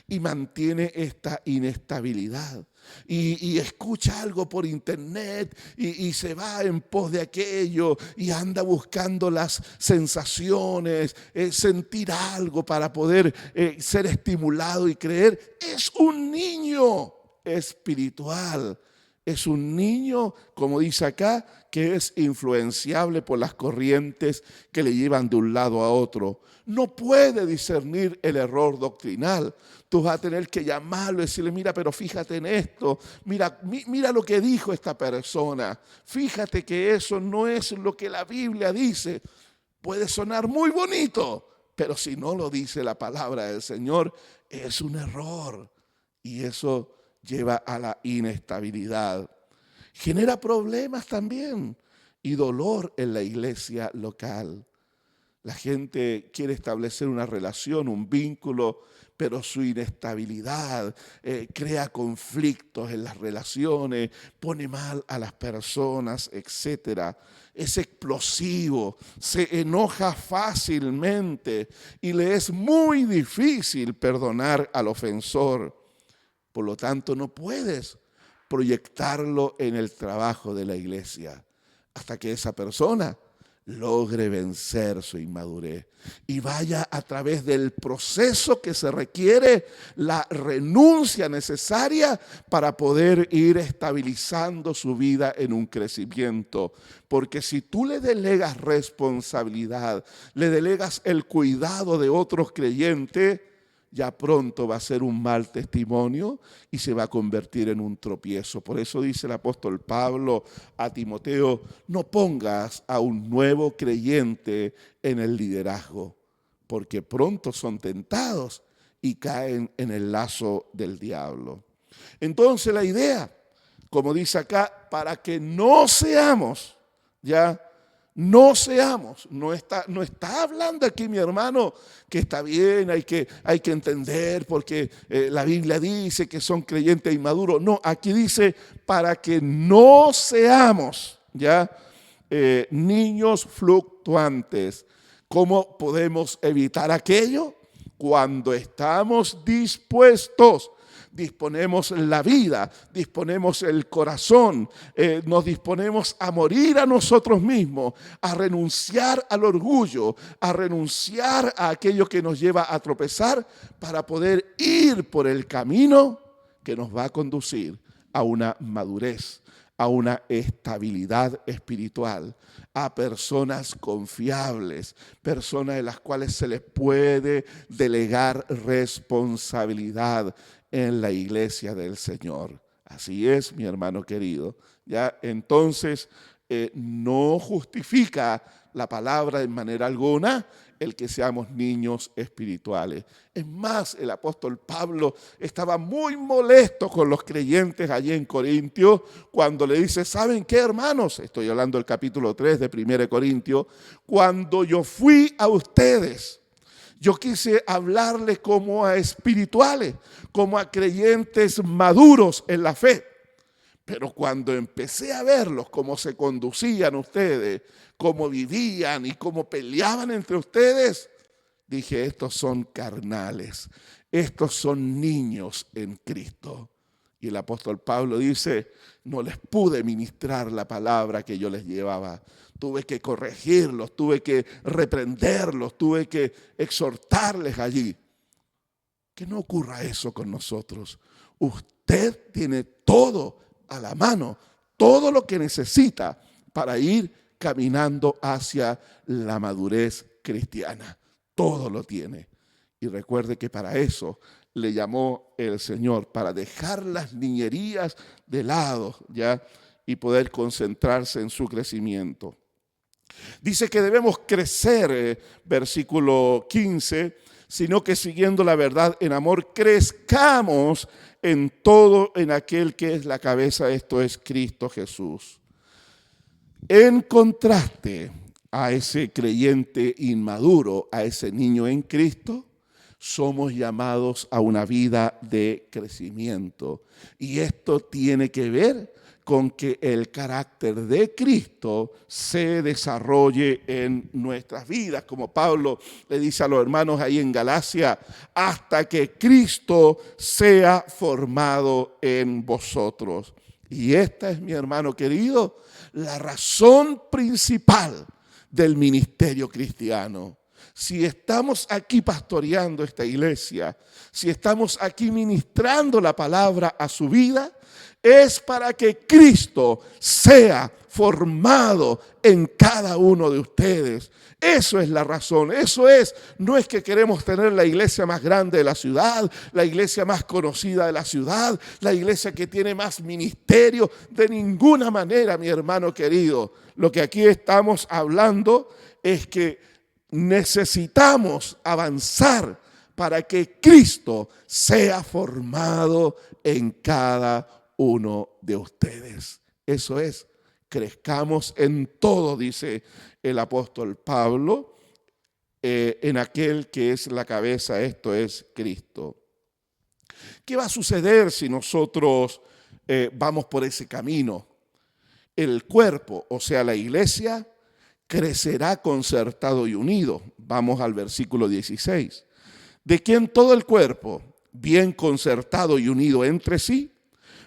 y mantiene esta inestabilidad y escucha algo por internet y se va en pos de aquello y anda buscando las sensaciones, sentir algo para poder ser estimulado y creer, es un niño espiritual. Es un niño, como dice acá, que es influenciable por las corrientes que le llevan de un lado a otro. No puede discernir el error doctrinal. Tú vas a tener que llamarlo y decirle, mira, pero fíjate en esto. Mira lo que dijo esta persona. Fíjate que eso no es lo que la Biblia dice. Puede sonar muy bonito, pero si no lo dice la palabra del Señor, es un error. Y eso lleva a la inestabilidad. Genera problemas también y dolor en la iglesia local. La gente quiere establecer una relación, un vínculo, pero su inestabilidad crea conflictos en las relaciones, pone mal a las personas, etc. Es explosivo, se enoja fácilmente y le es muy difícil perdonar al ofensor. Por lo tanto, no puedes proyectarlo en el trabajo de la iglesia hasta que esa persona logre vencer su inmadurez y vaya a través del proceso que se requiere, la renuncia necesaria para poder ir estabilizando su vida en un crecimiento. Porque si tú le delegas responsabilidad, le delegas el cuidado de otros creyentes, ya pronto va a ser un mal testimonio y se va a convertir en un tropiezo. Por eso dice el apóstol Pablo a Timoteo, no pongas a un nuevo creyente en el liderazgo, porque pronto son tentados y caen en el lazo del diablo. Entonces la idea, como dice acá, para que no seamos, no está hablando aquí mi hermano que está bien, hay que entender porque la Biblia dice que son creyentes inmaduros. No, aquí dice para que no seamos niños fluctuantes. ¿Cómo podemos evitar aquello? Cuando estamos disponemos la vida, disponemos el corazón, nos disponemos a morir a nosotros mismos, a renunciar al orgullo, a renunciar a aquello que nos lleva a tropezar para poder ir por el camino que nos va a conducir a una madurez, a una estabilidad espiritual, a personas confiables, personas en las cuales se les puede delegar responsabilidad en la iglesia del Señor. Así es, mi hermano querido. Entonces, no justifica la palabra de manera alguna el que seamos niños espirituales. Es más, el apóstol Pablo estaba muy molesto con los creyentes allí en Corintios cuando le dice, ¿saben qué, hermanos? Estoy hablando del capítulo 3 de 1 Corintios. Cuando yo fui a ustedes, yo quise hablarles como a espirituales, como a creyentes maduros en la fe. Pero cuando empecé a verlos, cómo se conducían ustedes, cómo vivían y cómo peleaban entre ustedes, dije, estos son carnales, estos son niños en Cristo. Y el apóstol Pablo dice, no les pude ministrar la palabra que yo les llevaba. Tuve que corregirlos, tuve que reprenderlos, tuve que exhortarles allí. Que no ocurra eso con nosotros. Usted tiene todo a la mano, todo lo que necesita para ir caminando hacia la madurez cristiana. Todo lo tiene. Y recuerde que para eso le llamó el Señor, para dejar las niñerías de lado, y poder concentrarse en su crecimiento. Dice que debemos crecer, versículo 15, sino que siguiendo la verdad en amor, crezcamos en todo en aquel que es la cabeza, esto es Cristo Jesús. En contraste a ese creyente inmaduro, a ese niño en Cristo, somos llamados a una vida de crecimiento. Y esto tiene que ver con que el carácter de Cristo se desarrolle en nuestras vidas, como Pablo le dice a los hermanos ahí en Galacia, hasta que Cristo sea formado en vosotros. Y esta es, mi hermano querido, la razón principal del ministerio cristiano. Si estamos aquí pastoreando esta iglesia, si estamos aquí ministrando la palabra a su vida, es para que Cristo sea formado en cada uno de ustedes. Eso es la razón, no es que queremos tener la iglesia más grande de la ciudad, la iglesia más conocida de la ciudad, la iglesia que tiene más ministerio, de ninguna manera, mi hermano querido. Lo que aquí estamos hablando es que necesitamos avanzar para que Cristo sea formado en cada uno de ustedes. Eso es, crezcamos en todo, dice el apóstol Pablo, en aquel que es la cabeza, esto es Cristo. ¿Qué va a suceder si nosotros vamos por ese camino? El cuerpo, o sea, la iglesia, crecerá concertado y unido. Vamos al versículo 16. De quien todo el cuerpo, bien concertado y unido entre sí,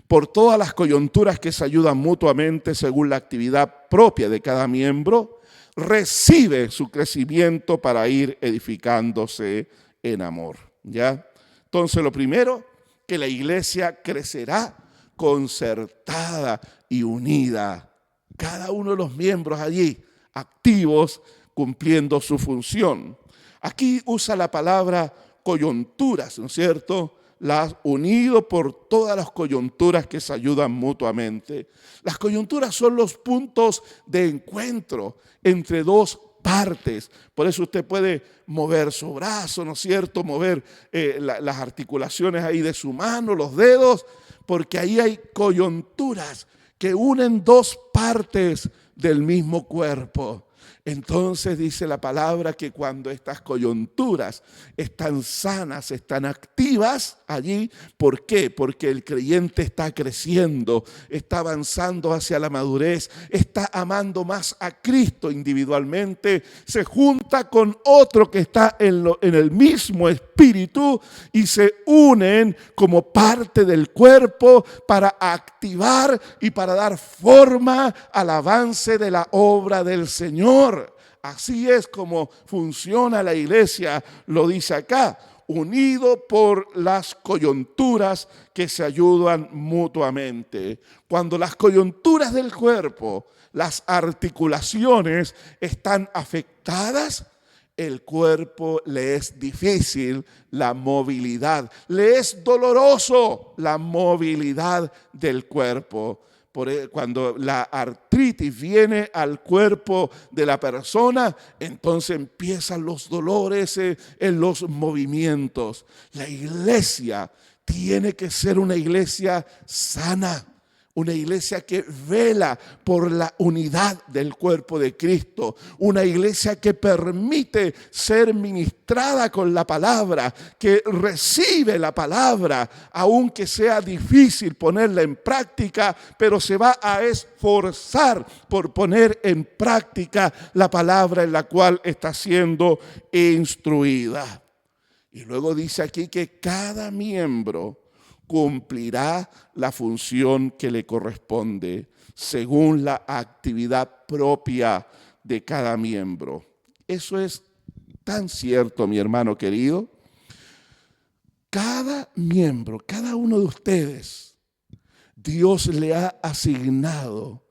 por todas las coyunturas que se ayudan mutuamente según la actividad propia de cada miembro, recibe su crecimiento para ir edificándose en amor. Entonces, lo primero, que la iglesia crecerá concertada y unida. Cada uno de los miembros allí, activos, cumpliendo su función. Aquí usa la palabra coyunturas, ¿no es cierto? Las unido por todas las coyunturas que se ayudan mutuamente. Las coyunturas son los puntos de encuentro entre dos partes. Por eso usted puede mover su brazo, ¿no es cierto? Mover las articulaciones ahí de su mano, los dedos, porque ahí hay coyunturas que unen dos partes del mismo cuerpo. Entonces dice la palabra que cuando estas coyunturas están sanas, están activas allí, ¿por qué? Porque el creyente está creciendo, está avanzando hacia la madurez, está amando más a Cristo individualmente, se junta con otro que está en el mismo espíritu y se unen como parte del cuerpo para activar y para dar forma al avance de la obra del Señor. Así es como funciona la iglesia, lo dice acá, unido por las coyunturas que se ayudan mutuamente. Cuando las coyunturas del cuerpo, las articulaciones están afectadas, el cuerpo le es difícil la movilidad, le es doloroso la movilidad del cuerpo. Cuando la artritis viene al cuerpo de la persona, entonces empiezan los dolores en los movimientos. La iglesia tiene que ser una iglesia sana. Una iglesia que vela por la unidad del cuerpo de Cristo. Una iglesia que permite ser ministrada con la palabra, que recibe la palabra, aunque sea difícil ponerla en práctica, pero se va a esforzar por poner en práctica la palabra en la cual está siendo instruida. Y luego dice aquí que cada miembro cumplirá la función que le corresponde según la actividad propia de cada miembro. Eso es tan cierto, mi hermano querido. Cada miembro, cada uno de ustedes, Dios le ha asignado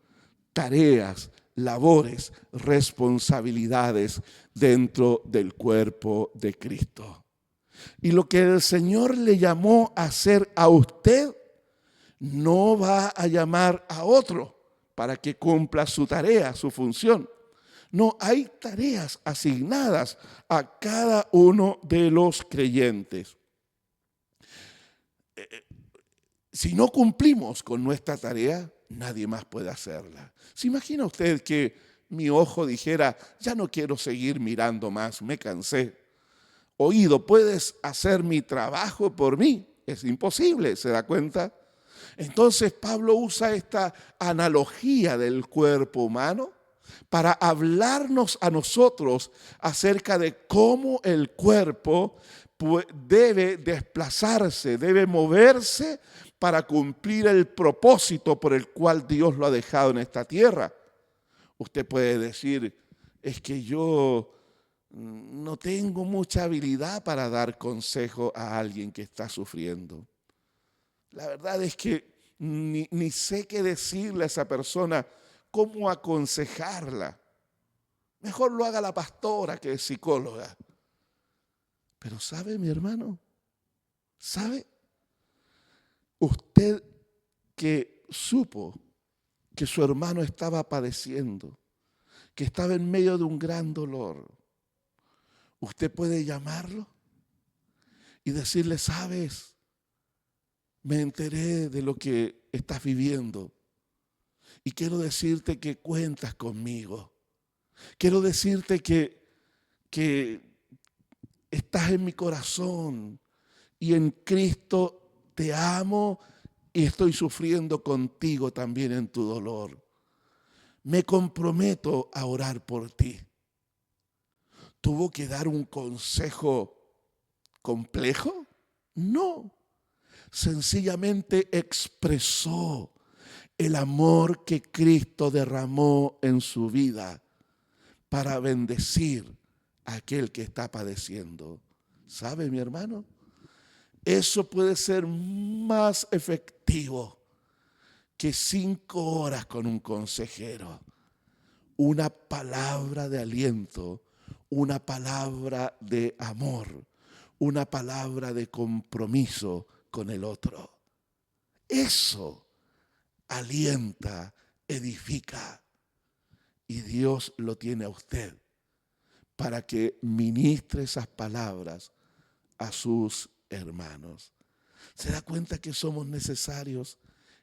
tareas, labores, responsabilidades dentro del cuerpo de Cristo. Y lo que el Señor le llamó a hacer a usted, no va a llamar a otro para que cumpla su tarea, su función. No, hay tareas asignadas a cada uno de los creyentes. Si no cumplimos con nuestra tarea, nadie más puede hacerla. ¿Se imagina usted que mi ojo dijera, ya no quiero seguir mirando más, me cansé? Oído, ¿puedes hacer mi trabajo por mí? Es imposible, ¿se da cuenta? Entonces Pablo usa esta analogía del cuerpo humano para hablarnos a nosotros acerca de cómo el cuerpo debe desplazarse, debe moverse para cumplir el propósito por el cual Dios lo ha dejado en esta tierra. Usted puede decir, es que yo no tengo mucha habilidad para dar consejo a alguien que está sufriendo. La verdad es que ni sé qué decirle a esa persona, cómo aconsejarla. Mejor lo haga la pastora que es psicóloga. Pero ¿sabe, mi hermano? ¿Sabe? Usted que supo que su hermano estaba padeciendo, que estaba en medio de un gran dolor, usted puede llamarlo y decirle, ¿sabes? Me enteré de lo que estás viviendo y quiero decirte que cuentas conmigo. Quiero decirte que estás en mi corazón y en Cristo te amo y estoy sufriendo contigo también en tu dolor. Me comprometo a orar por ti. ¿Tuvo que dar un consejo complejo? No. Sencillamente expresó el amor que Cristo derramó en su vida para bendecir a aquel que está padeciendo. ¿Sabe, mi hermano? Eso puede ser más efectivo que 5 horas con un consejero. Una palabra de aliento, una palabra de amor, una palabra de compromiso con el otro. Eso alienta, edifica. Y Dios lo tiene a usted para que ministre esas palabras a sus hermanos. ¿Se da cuenta que somos necesarios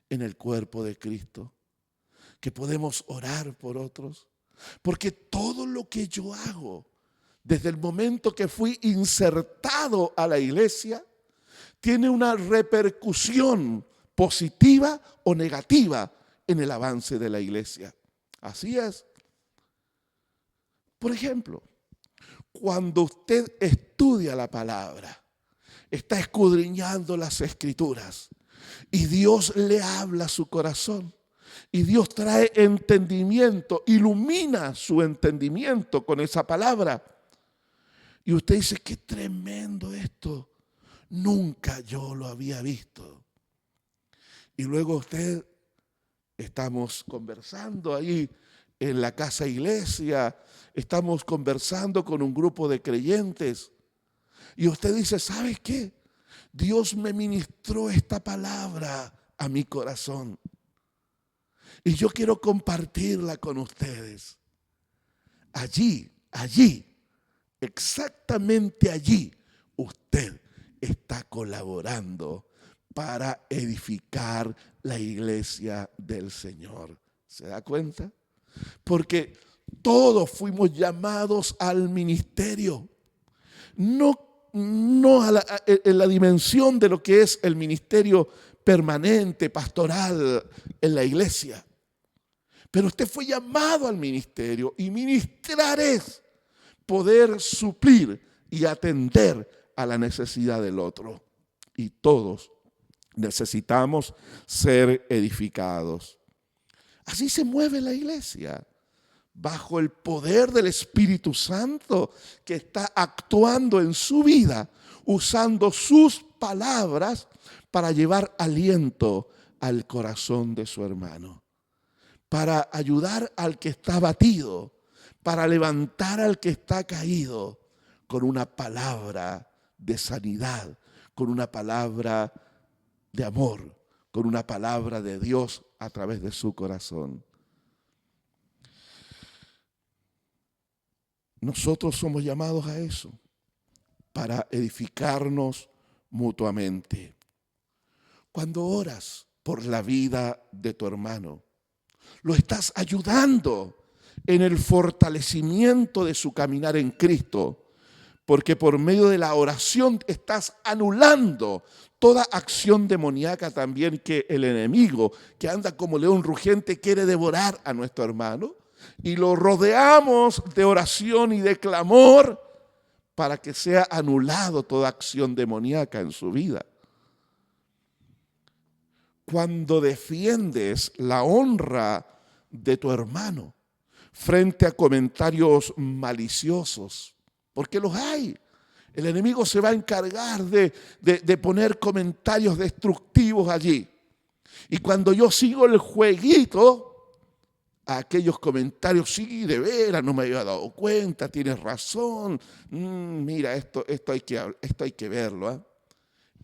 en el cuerpo de Cristo? Que podemos orar por otros. Porque todo lo que yo hago, desde el momento que fui insertado a la iglesia, tiene una repercusión positiva o negativa en el avance de la iglesia. Así es. Por ejemplo, cuando usted estudia la palabra, está escudriñando las escrituras y Dios le habla a su corazón y Dios trae entendimiento, ilumina su entendimiento con esa palabra. Y usted dice, qué tremendo esto, nunca yo lo había visto. Y luego usted, estamos conversando ahí en la casa iglesia, estamos conversando con un grupo de creyentes y usted dice, ¿sabes qué? Dios me ministró esta palabra a mi corazón y yo quiero compartirla con ustedes. Allí, exactamente allí, usted está colaborando para edificar la iglesia del Señor. ¿Se da cuenta? Porque todos fuimos llamados al ministerio, no en la dimensión de lo que es el ministerio permanente, pastoral en la iglesia. Pero usted fue llamado al ministerio y ministrar es poder suplir y atender a la necesidad del otro. Y todos necesitamos ser edificados. Así se mueve la iglesia, bajo el poder del Espíritu Santo que está actuando en su vida, usando sus palabras para llevar aliento al corazón de su hermano, para ayudar al que está abatido, para levantar al que está caído, con una palabra de sanidad, con una palabra de amor, con una palabra de Dios a través de su corazón. Nosotros somos llamados a eso, para edificarnos mutuamente. Cuando oras por la vida de tu hermano, lo estás ayudando en el fortalecimiento de su caminar en Cristo, porque por medio de la oración estás anulando toda acción demoníaca también que el enemigo, que anda como león rugiente, quiere devorar a nuestro hermano. Y lo rodeamos de oración y de clamor para que sea anulado toda acción demoníaca en su vida. Cuando defiendes la honra de tu hermano frente a comentarios maliciosos, porque los hay, el enemigo se va a encargar de poner comentarios destructivos allí. Y cuando yo sigo el jueguito, a aquellos comentarios, sí, de veras, no me había dado cuenta, tienes razón, mira, esto hay que verlo, ¿eh?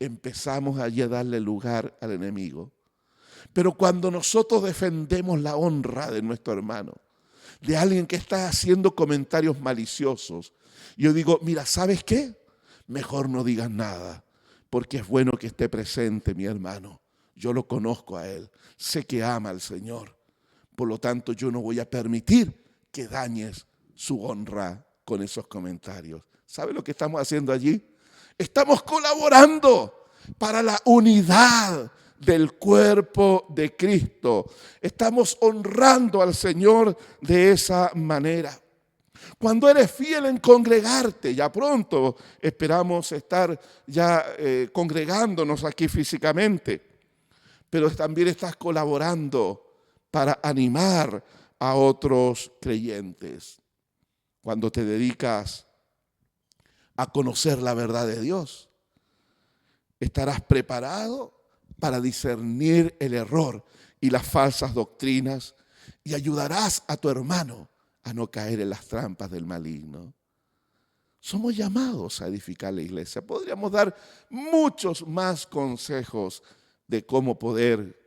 Empezamos allí a darle lugar al enemigo. Pero cuando nosotros defendemos la honra de nuestro hermano, de alguien que está haciendo comentarios maliciosos, yo digo, mira, ¿sabes qué? Mejor no digas nada, porque es bueno que esté presente mi hermano. Yo lo conozco a él, sé que ama al Señor. Por lo tanto, yo no voy a permitir que dañes su honra con esos comentarios. ¿Sabe lo que estamos haciendo allí? Estamos colaborando para la unidad del cuerpo de Cristo. Estamos honrando al Señor de esa manera. Cuando eres fiel en congregarte, ya pronto esperamos estar ya congregándonos aquí físicamente, pero también estás colaborando para animar a otros creyentes. Cuando te dedicas a conocer la verdad de Dios, estarás preparado para discernir el error y las falsas doctrinas y ayudarás a tu hermano a no caer en las trampas del maligno. Somos llamados a edificar la iglesia. Podríamos dar muchos más consejos de cómo poder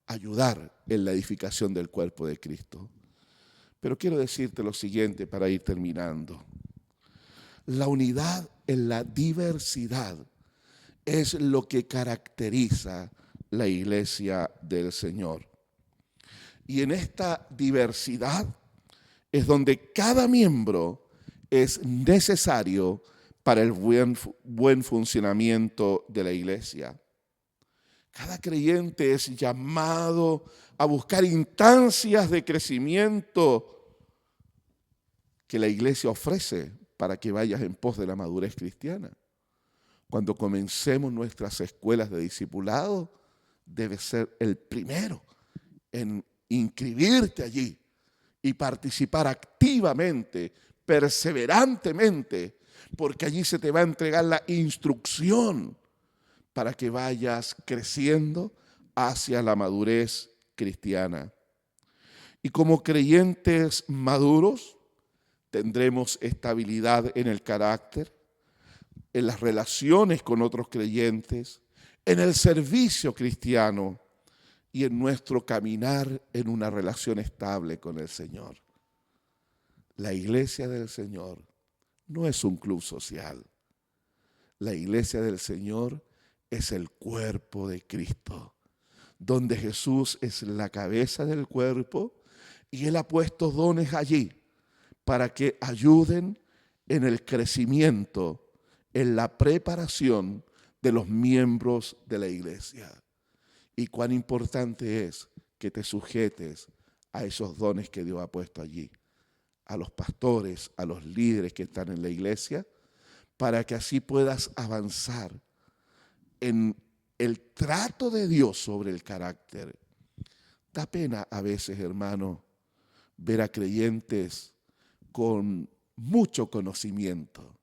ayudar en la edificación del cuerpo de Cristo. Pero quiero decirte lo siguiente para ir terminando. La unidad en la diversidad es lo que caracteriza la iglesia del Señor. Y en esta diversidad es donde cada miembro es necesario para el buen funcionamiento de la iglesia. Cada creyente es llamado a buscar instancias de crecimiento que la iglesia ofrece para que vayas en pos de la madurez cristiana. Cuando comencemos nuestras escuelas de discipulado, debes ser el primero en inscribirte allí y participar activamente, perseverantemente, porque allí se te va a entregar la instrucción para que vayas creciendo hacia la madurez cristiana. Y como creyentes maduros, tendremos estabilidad en el carácter, en las relaciones con otros creyentes, en el servicio cristiano y en nuestro caminar en una relación estable con el Señor. La iglesia del Señor no es un club social. La iglesia del Señor es el cuerpo de Cristo, donde Jesús es la cabeza del cuerpo y Él ha puesto dones allí para que ayuden en el crecimiento, en la preparación de los miembros de la iglesia. Y cuán importante es que te sujetes a esos dones que Dios ha puesto allí, a los pastores, a los líderes que están en la iglesia, para que así puedas avanzar en el trato de Dios sobre el carácter. Da pena a veces, hermano, ver a creyentes con mucho conocimiento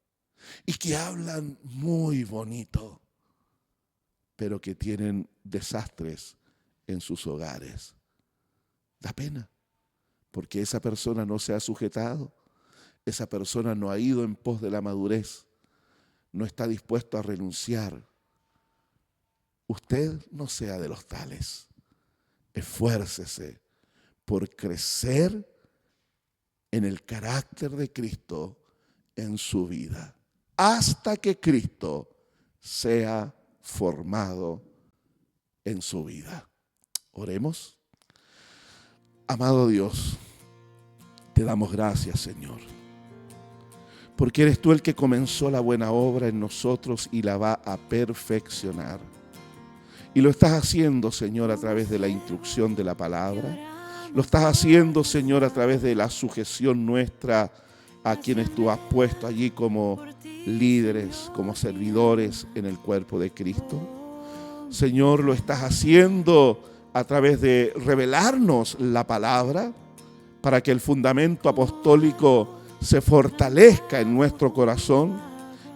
y que hablan muy bonito, pero que tienen desastres en sus hogares. Da pena, porque esa persona no se ha sujetado, esa persona no ha ido en pos de la madurez, no está dispuesto a renunciar. Usted no sea de los tales. Esfuércese por crecer en el carácter de Cristo en su vida, hasta que Cristo sea formado en su vida. Oremos. Amado Dios, te damos gracias, Señor, porque eres tú el que comenzó la buena obra en nosotros y la va a perfeccionar. Y lo estás haciendo, Señor, a través de la instrucción de la palabra. Lo estás haciendo, Señor, a través de la sujeción nuestra a quienes tú has puesto allí como líderes, como servidores en el cuerpo de Cristo. Señor, lo estás haciendo a través de revelarnos la palabra para que el fundamento apostólico se fortalezca en nuestro corazón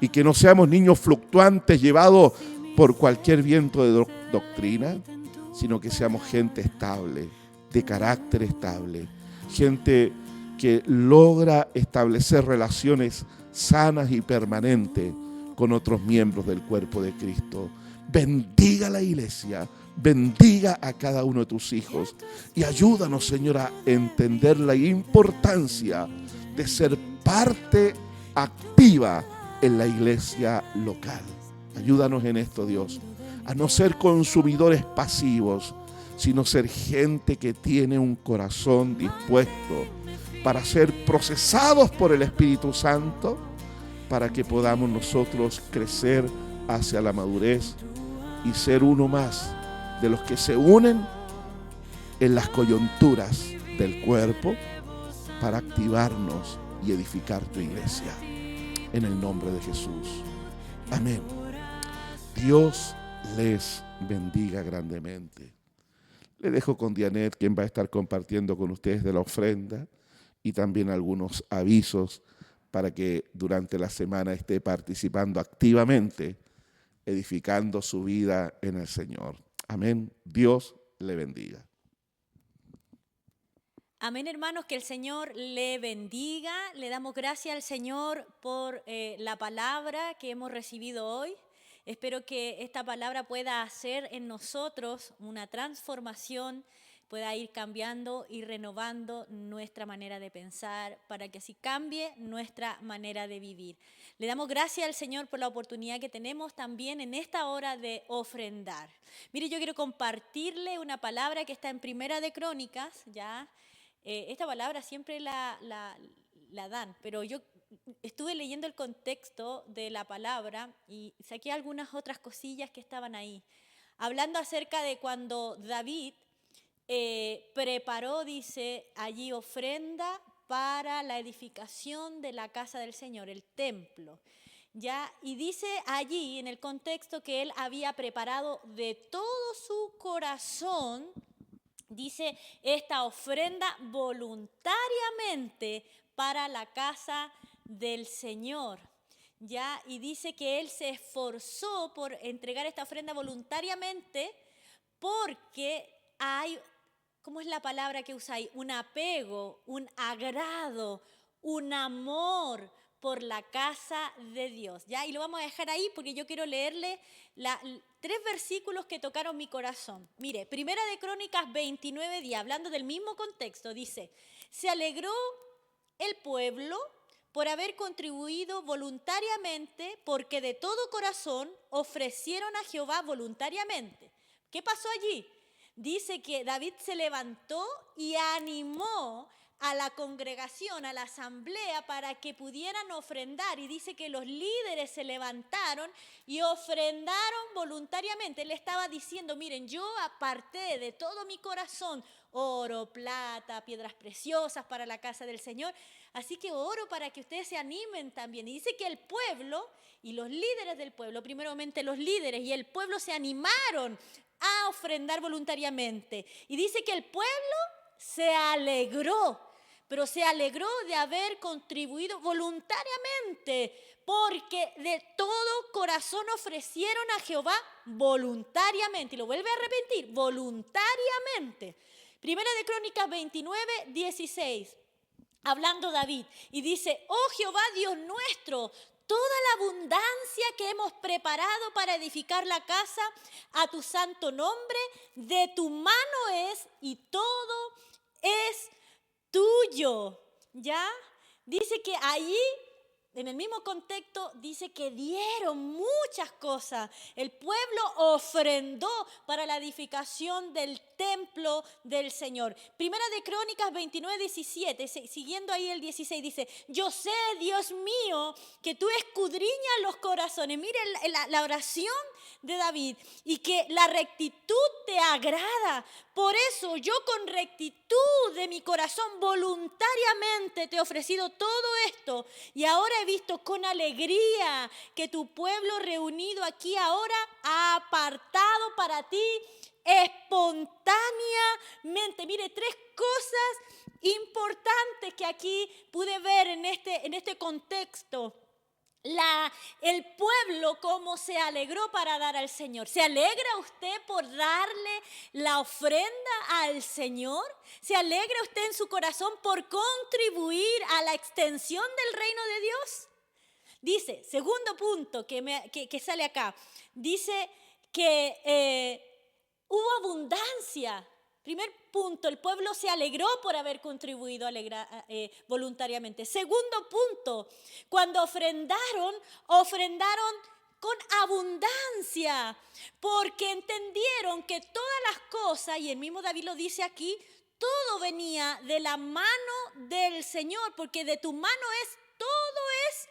y que no seamos niños fluctuantes llevados por cualquier viento de doctrina, sino que seamos gente estable, de carácter estable, gente que logra establecer relaciones sanas y permanentes con otros miembros del cuerpo de Cristo. Bendiga la iglesia, bendiga a cada uno de tus hijos y ayúdanos, Señor, a entender la importancia de ser parte activa en la iglesia local. Ayúdanos en esto, Dios, a no ser consumidores pasivos, sino ser gente que tiene un corazón dispuesto para ser procesados por el Espíritu Santo, para que podamos nosotros crecer hacia la madurez y ser uno más de los que se unen en las coyunturas del cuerpo para activarnos y edificar tu iglesia. En el nombre de Jesús. Amén. Dios les bendiga grandemente. Le dejo con Dianet, quien va a estar compartiendo con ustedes de la ofrenda y también algunos avisos para que durante la semana esté participando activamente, edificando su vida en el Señor. Amén. Dios le bendiga. Amén, hermanos, que el Señor le bendiga. Le damos gracias al Señor por la palabra que hemos recibido hoy. Espero que esta palabra pueda hacer en nosotros una transformación, pueda ir cambiando y renovando nuestra manera de pensar para que así cambie nuestra manera de vivir. Le damos gracias al Señor por la oportunidad que tenemos también en esta hora de ofrendar. Mire, yo quiero compartirle una palabra que está en Primera de Crónicas, ya. Esta palabra siempre la dan, pero yo estuve leyendo el contexto de la palabra y saqué algunas otras cosillas que estaban ahí. Hablando acerca de cuando David preparó, dice, allí ofrenda para la edificación de la casa del Señor, el templo. ¿Ya? Y dice allí en el contexto que él había preparado de todo su corazón, dice, esta ofrenda voluntariamente para la casa del Señor, ¿ya? Y dice que él se esforzó por entregar esta ofrenda voluntariamente porque hay, ¿cómo es la palabra que usa ahí? Un apego, un agrado, un amor por la casa de Dios, ¿ya? Y lo vamos a dejar ahí porque yo quiero leerle 3 versículos que tocaron mi corazón. Mire, Primera de Crónicas 29:10, hablando del mismo contexto, dice, se alegró el pueblo por haber contribuido voluntariamente, porque de todo corazón ofrecieron a Jehová voluntariamente. ¿Qué pasó allí? Dice que David se levantó y animó a la congregación, a la asamblea, para que pudieran ofrendar. Y dice que los líderes se levantaron y ofrendaron voluntariamente. Él estaba diciendo, miren, yo aparté de todo mi corazón oro, plata, piedras preciosas para la casa del Señor. Así que oro para que ustedes se animen también. Y dice que el pueblo y los líderes del pueblo, primeramente los líderes y el pueblo se animaron a ofrendar voluntariamente. Y dice que el pueblo se alegró, pero se alegró de haber contribuido voluntariamente, porque de todo corazón ofrecieron a Jehová voluntariamente. Y lo vuelve a repetir, voluntariamente. Primera de Crónicas 29:16, hablando David, y dice, oh Jehová Dios nuestro, toda la abundancia que hemos preparado para edificar la casa a tu santo nombre, de tu mano es y todo es tuyo. ¿Ya? Dice que allí, en el mismo contexto, dice que dieron muchas cosas. El pueblo ofrendó para la edificación del templo del Señor. Primera de Crónicas 29:17, siguiendo ahí el 16, dice, yo sé, Dios mío, que tú escudriñas los corazones. Mire la oración de David, y que la rectitud te agrada. Por eso yo con rectitud de mi corazón voluntariamente te he ofrecido todo esto, y ahora he visto con alegría que tu pueblo reunido aquí ahora ha apartado para ti espontáneamente. Mire, 3 cosas importantes que aquí pude ver en este contexto. El pueblo cómo se alegró para dar al Señor. ¿Se alegra usted por darle la ofrenda al Señor? ¿Se alegra usted en su corazón por contribuir a la extensión del reino de Dios? Dice, segundo punto que sale acá, dice que hubo abundancia. Primer punto, el pueblo se alegró por haber contribuido voluntariamente. Segundo punto, cuando ofrendaron con abundancia, porque entendieron que todas las cosas, y el mismo David lo dice aquí, todo venía de la mano del Señor, porque de tu mano todo es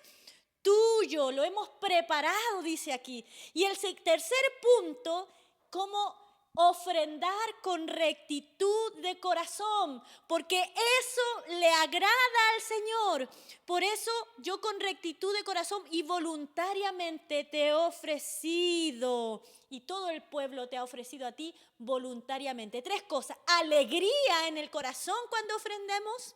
tuyo, lo hemos preparado, dice aquí. Y el tercer punto, como ofrendar con rectitud de corazón, porque eso le agrada al Señor. Por eso yo con rectitud de corazón y voluntariamente te he ofrecido, y todo el pueblo te ha ofrecido a ti voluntariamente. 3 cosas: alegría en el corazón cuando ofrendemos,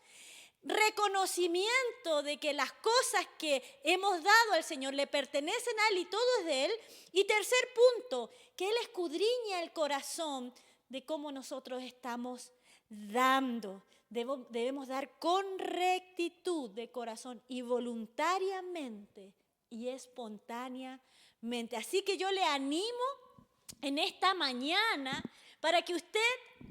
reconocimiento de que las cosas que hemos dado al Señor le pertenecen a Él y todo es de Él. Y tercer punto, que Él escudriña el corazón de cómo nosotros estamos dando. debemos dar con rectitud de corazón y voluntariamente y espontáneamente. Así que yo le animo en esta mañana para que usted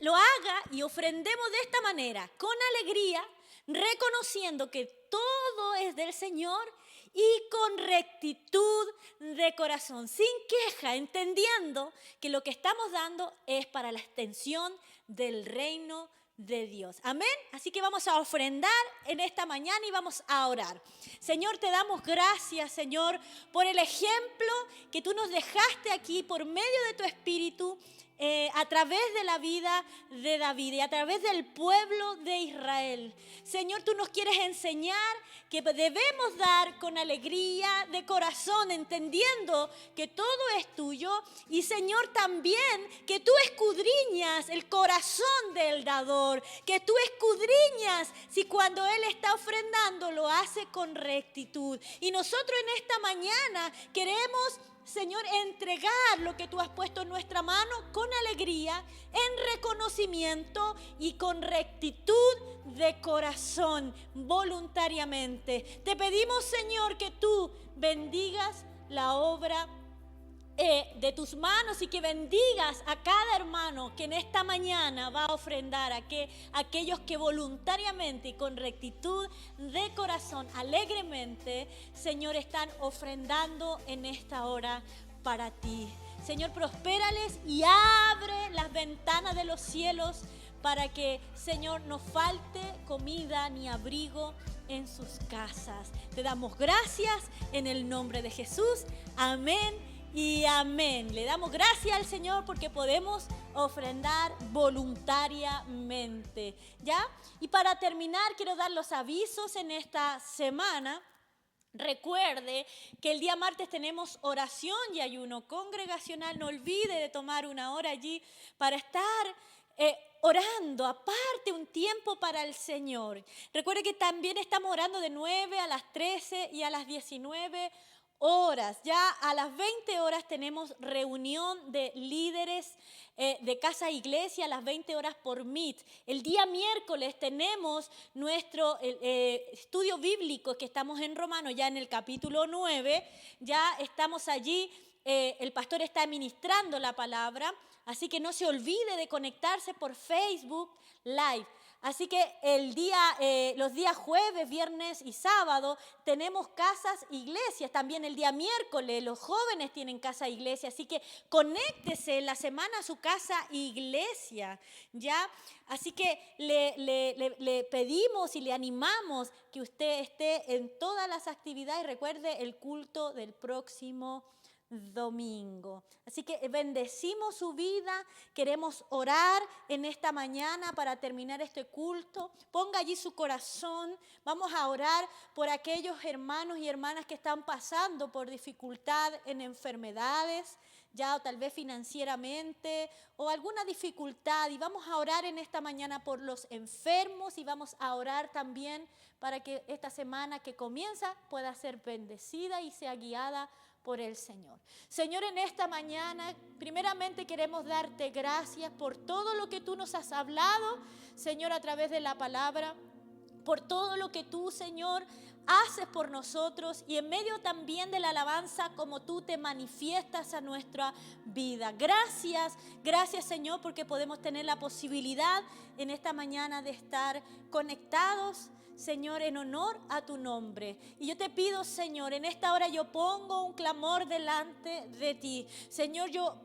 lo haga y ofrendemos de esta manera, con alegría, reconociendo que todo es del Señor y con rectitud de corazón, sin queja, entendiendo que lo que estamos dando es para la extensión del reino de Dios. Amén. Así que vamos a ofrendar en esta mañana y vamos a orar. Señor, te damos gracias, Señor, por el ejemplo que tú nos dejaste aquí por medio de tu Espíritu, a través de la vida de David y a través del pueblo de Israel. Señor, tú nos quieres enseñar que debemos dar con alegría de corazón, entendiendo que todo es tuyo. Y Señor, también que tú escudriñas el corazón del dador, que tú escudriñas si cuando él está ofrendando lo hace con rectitud. Y nosotros en esta mañana queremos, Señor, entregar lo que tú has puesto en nuestra mano con alegría, en reconocimiento y con rectitud de corazón, voluntariamente. Te pedimos, Señor, que tú bendigas la obra de tus manos y que bendigas a cada hermano que en esta mañana va a ofrendar, aquellos que voluntariamente y con rectitud de corazón, alegremente, Señor, están ofrendando en esta hora para ti. Señor, prospérales y abre las ventanas de los cielos para que, Señor, no falte comida ni abrigo en sus casas. Te damos gracias en el nombre de Jesús. Amén. Y amén. Le damos gracias al Señor porque podemos ofrendar voluntariamente. ¿Ya? Y para terminar, quiero dar los avisos en esta semana. Recuerde que el día martes tenemos oración y ayuno congregacional. No olvide de tomar una hora allí para estar orando, aparte un tiempo para el Señor. Recuerde que también estamos orando de 9 a las 13 y a las 19 horas. Ya a las 20 horas tenemos reunión de líderes de Casa Iglesia a las 20 horas por Meet. El día miércoles tenemos nuestro estudio bíblico que estamos en Romanos, ya en el capítulo 9. Ya estamos allí, el pastor está ministrando la palabra, así que no se olvide de conectarse por Facebook Live. Así que los días jueves, viernes y sábado tenemos casas iglesias. También el día miércoles los jóvenes tienen casa iglesia. Así que conéctese en la semana a su casa iglesia, ¿ya? Así que le pedimos y le animamos que usted esté en todas las actividades. Recuerde el culto del próximo domingo. Así que bendecimos su vida. Queremos orar en esta mañana para terminar este culto. Ponga allí su corazón. Vamos a orar por aquellos hermanos y hermanas que están pasando por dificultad en enfermedades, ya o tal vez financieramente o alguna dificultad. Y vamos a orar en esta mañana por los enfermos y vamos a orar también para que esta semana que comienza pueda ser bendecida y sea guiada por el Señor. Señor, en esta mañana, primeramente queremos darte gracias por todo lo que tú nos has hablado, Señor, a través de la palabra, por todo lo que tú, Señor, haces por nosotros y en medio también de la alabanza como tú te manifiestas a nuestra vida. Gracias, Señor, porque podemos tener la posibilidad en esta mañana de estar conectados, Señor, en honor a tu nombre. Y yo te pido, Señor, en esta hora yo pongo un clamor delante de ti. Señor, yo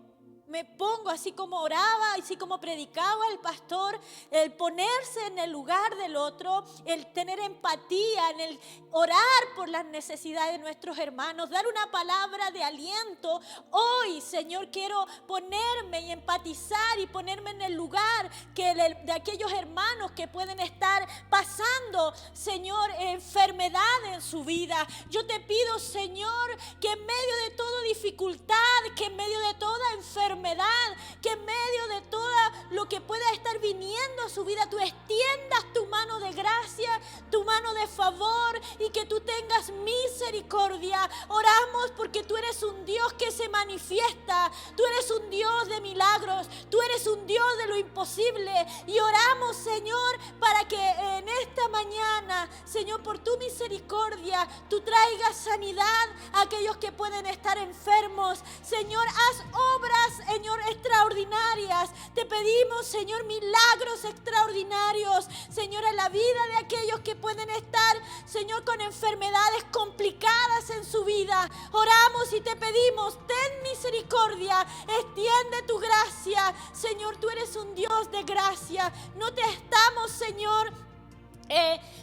me pongo así como oraba, así como predicaba el pastor, el ponerse en el lugar del otro, el tener empatía, en el orar por las necesidades de nuestros hermanos, dar una palabra de aliento. Hoy, Señor, quiero ponerme y empatizar y ponerme en el lugar de aquellos hermanos que pueden estar pasando, Señor, enfermedad en su vida. Yo te pido, Señor, que en medio de toda dificultad, que en medio de toda enfermedad, que en medio de todo lo que pueda estar viniendo a su vida, tú extiendas tu mano de gracia, tu mano mano de favor y que tú tengas misericordia. Oramos porque tú eres un Dios que se manifiesta, tú eres un Dios de milagros, tú eres un Dios de lo imposible. Y oramos, Señor, para que en esta mañana, Señor, por tu misericordia, tú traigas sanidad a aquellos que pueden estar enfermos. Señor, haz obras, Señor, extraordinarias. Te pedimos, Señor, milagros extraordinarios, Señor, en la vida de aquellos que pueden estar, Señor, con enfermedades complicadas en su vida. Oramos y te pedimos, ten misericordia, extiende tu gracia. Señor, tú eres un Dios de gracia. No te estamos, Señor,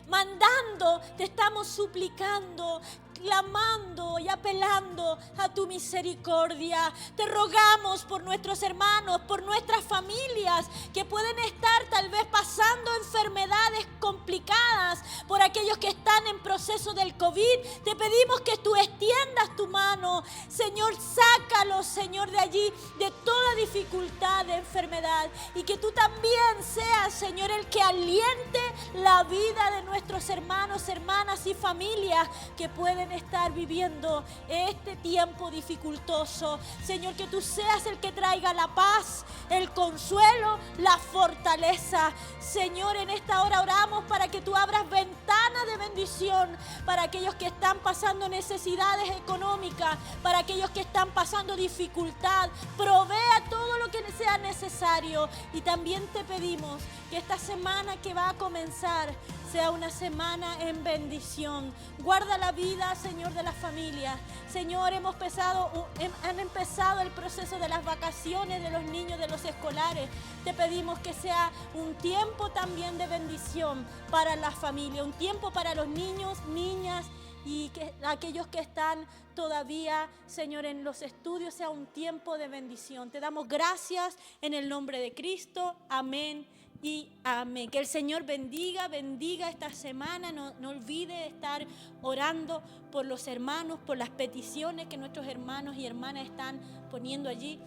mandando, te estamos suplicando, clamando y apelando a tu misericordia. Te rogamos por nuestros hermanos, por nuestras familias que pueden estar tal vez pasando enfermedades complicadas, por aquellos que están en proceso del COVID. Te pedimos que tú extiendas tu mano, Señor, sácalos, Señor, de allí, de toda dificultad de enfermedad, y que tú también seas, Señor, el que aliente la vida de nuestros hermanos, hermanas y familias que pueden estar viviendo este tiempo dificultoso. Señor, que tú seas el que traiga la paz, el consuelo, la fortaleza. Señor, en esta hora oramos para que tú abras ventanas de bendición para aquellos que están pasando necesidades económicas, para aquellos que están pasando dificultad. Provea todo lo que sea necesario. Y también te pedimos que esta semana que va a comenzar sea una semana en bendición. Guarda la vida, Señor, de las familias. Señor, han empezado el proceso de las vacaciones de los niños, de los escolares. Te pedimos que sea un tiempo también de bendición para la familia, un tiempo para los niños, niñas, y que aquellos que están todavía, Señor, en los estudios, sea un tiempo de bendición. Te damos gracias en el nombre de Cristo. Amén y amén. Que el Señor bendiga esta semana. No olvide estar orando por los hermanos, por las peticiones que nuestros hermanos y hermanas están poniendo allí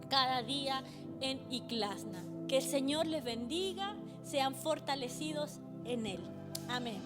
cada día en Iclasna. Que el Señor les bendiga, sean fortalecidos en Él. Amén.